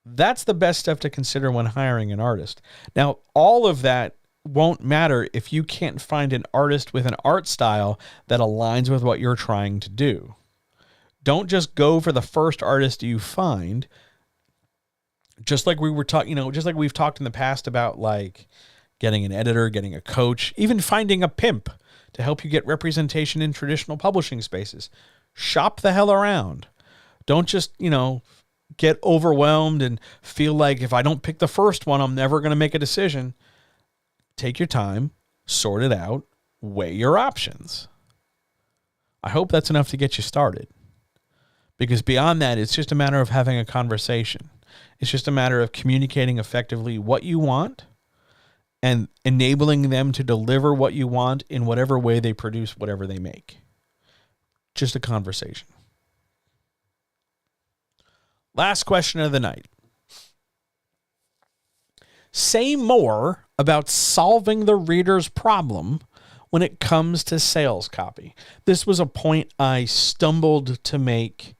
That's the best stuff to consider when hiring an artist. Now, all of that won't matter if you can't find an artist with an art style that aligns with what you're trying to do. Don't just go for the first artist you find. Just like we were talking, just like we've talked in the past about like getting an editor, getting a coach, even finding a pimp to help you get representation in traditional publishing spaces. Shop the hell around. Don't just, get overwhelmed and feel like if I don't pick the first one, I'm never going to make a decision. Take your time, sort it out, weigh your options. I hope that's enough to get you started. Because beyond that, it's just a matter of having a conversation. It's just a matter of communicating effectively what you want and enabling them to deliver what you want in whatever way they produce whatever they make. Just a conversation. Last question of the night. Say more about solving the reader's problem when it comes to sales copy. This was a point I stumbled to make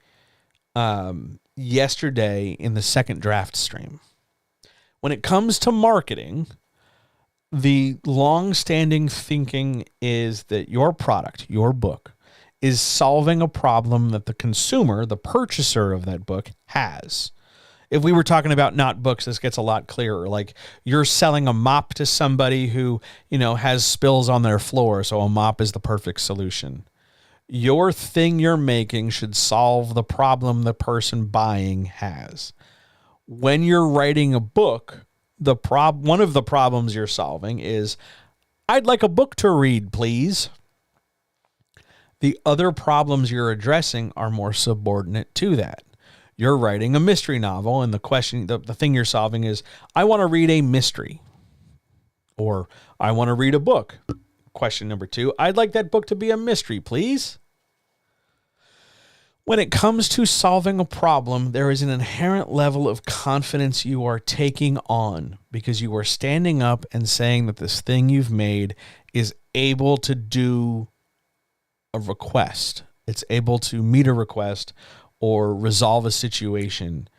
yesterday in the second draft stream. When it comes to marketing, the long-standing thinking is that your product, your book, is solving a problem that the consumer, the purchaser of that book, has. If we were talking about not books, this gets a lot clearer. Like you're selling a mop to somebody who, has spills on their floor, so a mop is the perfect solution. Your thing you're making should solve the problem the person buying has. When you're writing a book, one of the problems you're solving is, I'd like a book to read, please. The other problems you're addressing are more subordinate to that. You're writing a mystery novel, and the thing you're solving is, I want to read a mystery. Or, I want to read a book. Question number 2, I'd like that book to be a mystery, please. When it comes to solving a problem, there is an inherent level of confidence you are taking on because you are standing up and saying that this thing you've made is able to do a request. It's able to meet a request or resolve a situation.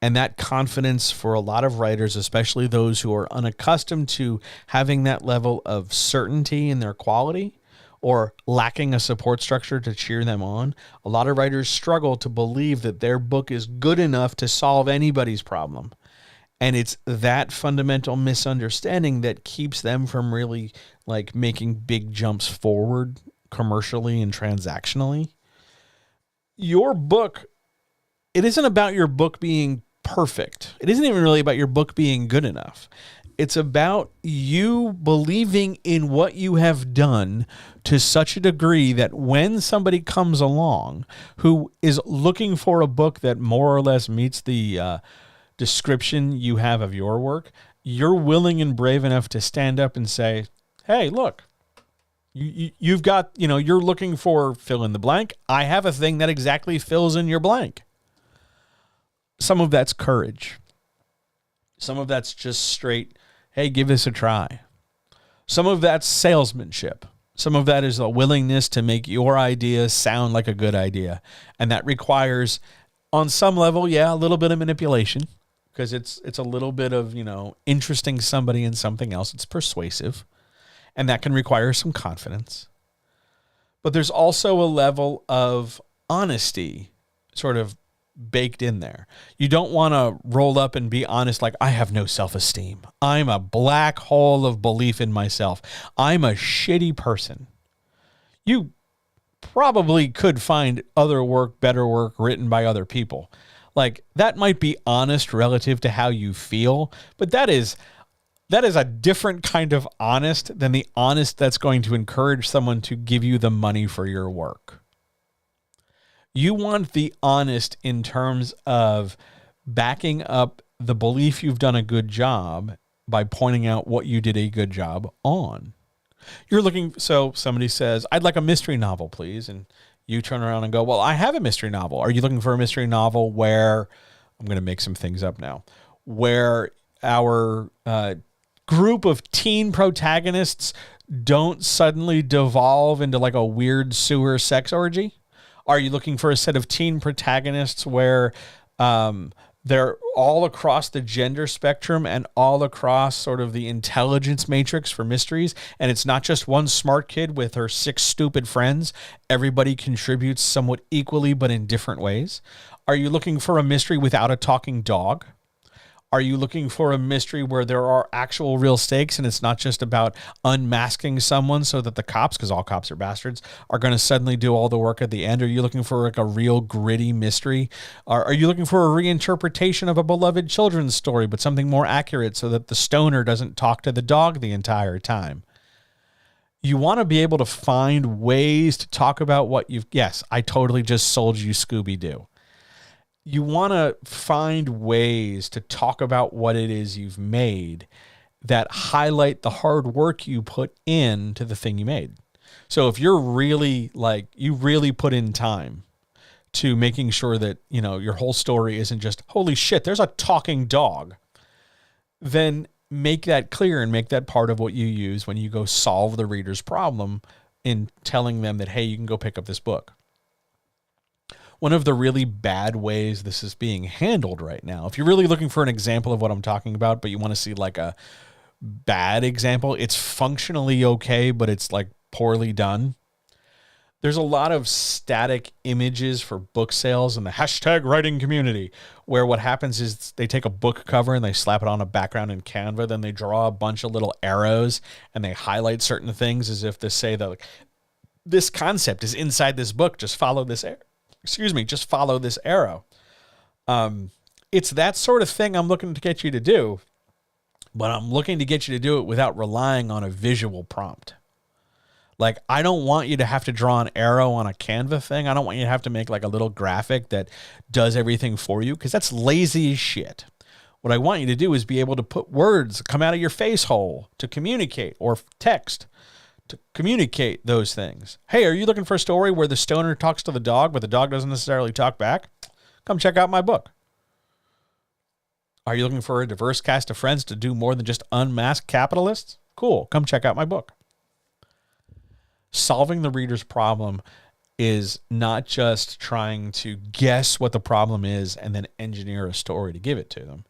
And that confidence for a lot of writers, especially those who are unaccustomed to having that level of certainty in their quality or lacking a support structure to cheer them on, a lot of writers struggle to believe that their book is good enough to solve anybody's problem. And it's that fundamental misunderstanding that keeps them from really like making big jumps forward commercially and transactionally. Your book, it isn't about your book being perfect. It isn't even really about your book being good enough. It's about you believing in what you have done to such a degree that when somebody comes along who is looking for a book that more or less meets the description you have of your work, you're willing and brave enough to stand up and say, hey, look, you've got, you're looking for fill in the blank. I have a thing that exactly fills in your blank. Some of that's courage. Some of that's just straight, hey, give this a try. Some of that's salesmanship. Some of that is a willingness to make your idea sound like a good idea. And that requires, on some level, a little bit of manipulation because it's a little bit of, interesting somebody in something else. It's persuasive. And that can require some confidence. But there's also a level of honesty sort of baked in there. You don't want to roll up and be honest like, I have no self-esteem. I'm a black hole of belief in myself. I'm a shitty person. You probably could find other work, better work written by other people. Like, that might be honest relative to how you feel, but that is a different kind of honest than the honest that's going to encourage someone to give you the money for your work. You want the honest in terms of backing up the belief you've done a good job by pointing out what you did a good job on. So somebody says, I'd like a mystery novel, please. And you turn around and go, well, I have a mystery novel. Are you looking for a mystery novel where, I'm going to make some things up now, where our group of teen protagonists don't suddenly devolve into like a weird sewer sex orgy? Are you looking for a set of teen protagonists where they're all across the gender spectrum and all across sort of the intelligence matrix for mysteries, and it's not just one smart kid with her 6 stupid friends? Everybody contributes somewhat equally but in different ways. Are you looking for a mystery without a talking dog? Are you looking for a mystery where there are actual real stakes and it's not just about unmasking someone so that the cops, because all cops are bastards, are going to suddenly do all the work at the end? Are you looking for like a real gritty mystery? Are you looking for a reinterpretation of a beloved children's story, but something more accurate so that the stoner doesn't talk to the dog the entire time? You want to be able to find ways to talk about what yes, I totally just sold you Scooby-Doo. You want to find ways to talk about what it is you've made that highlight the hard work you put into the thing you made. So if you're really you really put in time to making sure that, your whole story isn't just, holy shit, there's a talking dog, then make that clear and make that part of what you use when you go solve the reader's problem in telling them that, hey, you can go pick up this book. One of the really bad ways this is being handled right now, if you're really looking for an example of what I'm talking about, but you want to see like a bad example, it's functionally okay, but it's like poorly done. There's a lot of static images for book sales in the hashtag writing community, where what happens is they take a book cover and they slap it on a background in Canva, then they draw a bunch of little arrows and they highlight certain things as if to say that this concept is inside this book. Just follow this just follow this arrow. It's that sort of thing I'm looking to get you to do, but I'm looking to get you to do it without relying on a visual prompt. Like, I don't want you to have to draw an arrow on a Canva thing. I don't want you to have to make like a little graphic that does everything for you, because that's lazy as shit. What I want you to do is be able to put words come out of your face hole to communicate, or text to communicate those things. Hey, are you looking for a story where the stoner talks to the dog, but the dog doesn't necessarily talk back? Come check out my book. Are you looking for a diverse cast of friends to do more than just unmask capitalists? Cool. Come check out my book. Solving the reader's problem is not just trying to guess what the problem is and then engineer a story to give it to them.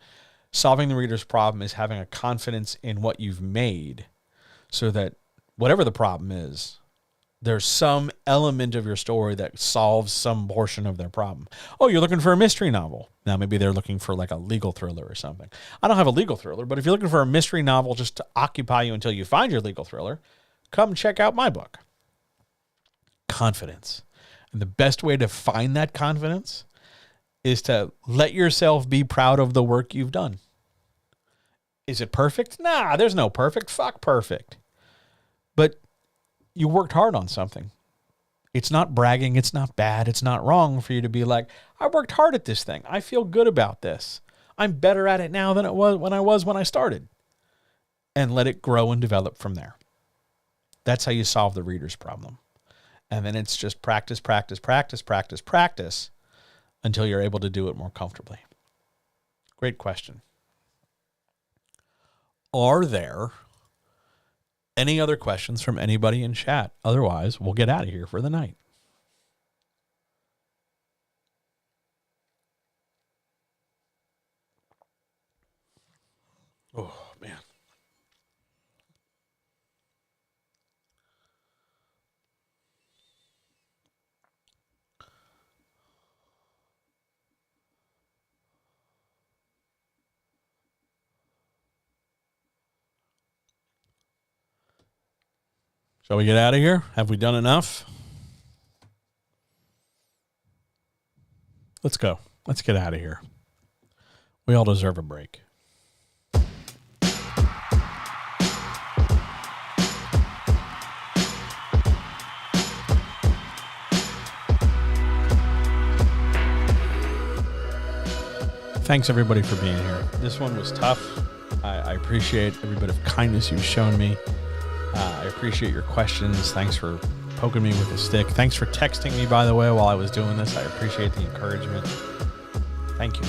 Solving the reader's problem is having a confidence in what you've made, so that whatever the problem is, there's some element of your story that solves some portion of their problem. Oh, you're looking for a mystery novel. Now, maybe they're looking for like a legal thriller or something. I don't have a legal thriller, but if you're looking for a mystery novel just to occupy you until you find your legal thriller, come check out my book. Confidence. And the best way to find that confidence is to let yourself be proud of the work you've done. Is it perfect? Nah, there's no perfect. Fuck perfect. But you worked hard on something. It's not bragging. It's not bad. It's not wrong for you to be like, I worked hard at this thing. I feel good about this. I'm better at it now than it was when I started. And let it grow and develop from there. That's how you solve the reader's problem. And then it's just practice, practice, practice, practice, practice until you're able to do it more comfortably. Great question. Are there any other questions from anybody in chat? Otherwise, we'll get out of here for the night. Oh, man. Shall we get out of here? Have we done enough? Let's go. Let's get out of here. We all deserve a break. Thanks, everybody, for being here. This one was tough. I appreciate every bit of kindness you've shown me. I appreciate your questions. Thanks for poking me with a stick. Thanks for texting me, by the way, while I was doing this. I appreciate the encouragement. Thank you.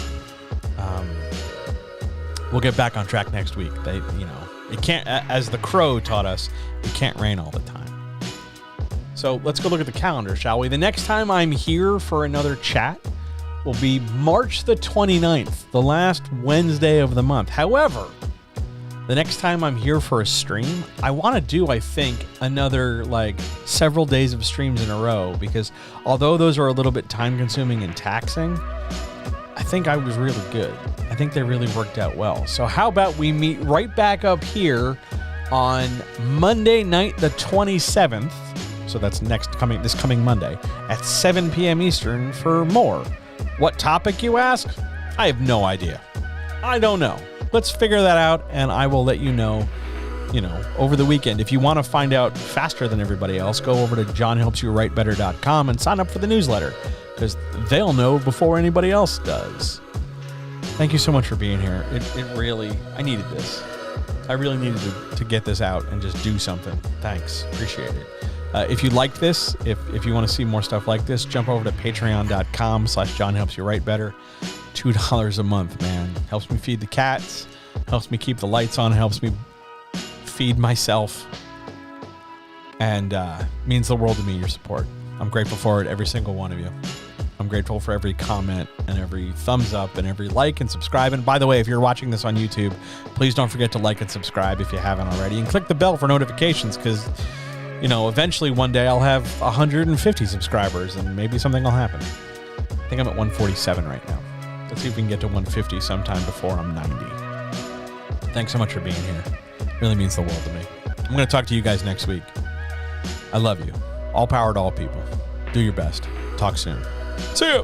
We'll get back on track next week. It can't, as the Crow taught us, it can't rain all the time. So let's go look at the calendar, shall we? The next time I'm here for another chat will be March the 29th, the last Wednesday of the month. However, the next time I'm here for a stream, I want to do, I think, another several days of streams in a row, because although those are a little bit time consuming and taxing, I think I was really good. I think they really worked out well. So how about we meet right back up here on Monday night, the 27th. So that's this coming Monday at 7 p.m. Eastern for more. What topic, you ask? I have no idea. I don't know. Let's figure that out, and I will let you know, over the weekend. If you want to find out faster than everybody else, go over to johnhelpsyourwritebetter.com and sign up for the newsletter, because they'll know before anybody else does. Thank you so much for being here. I needed this. I really needed to get this out and just do something. Thanks. Appreciate it. If you liked this, if you want to see more stuff like this, jump over to patreon.com/johnhelpsyouwritebetter. $2 a month, man. Helps me feed the cats, helps me keep the lights on, helps me feed myself, and means the world to me, your support. I'm grateful for it, every single one of you. I'm grateful for every comment and every thumbs up and every like and subscribe. And by the way, if you're watching this on YouTube, please don't forget to like and subscribe if you haven't already, and click the bell for notifications, because eventually one day I'll have 150 subscribers and maybe something will happen. I think I'm at 147 right now. Let's see if we can get to 150 sometime before I'm 90. Thanks so much for being here. It really means the world to me. I'm going to talk to you guys next week. I love you. All power to all people. Do your best. Talk soon. See ya.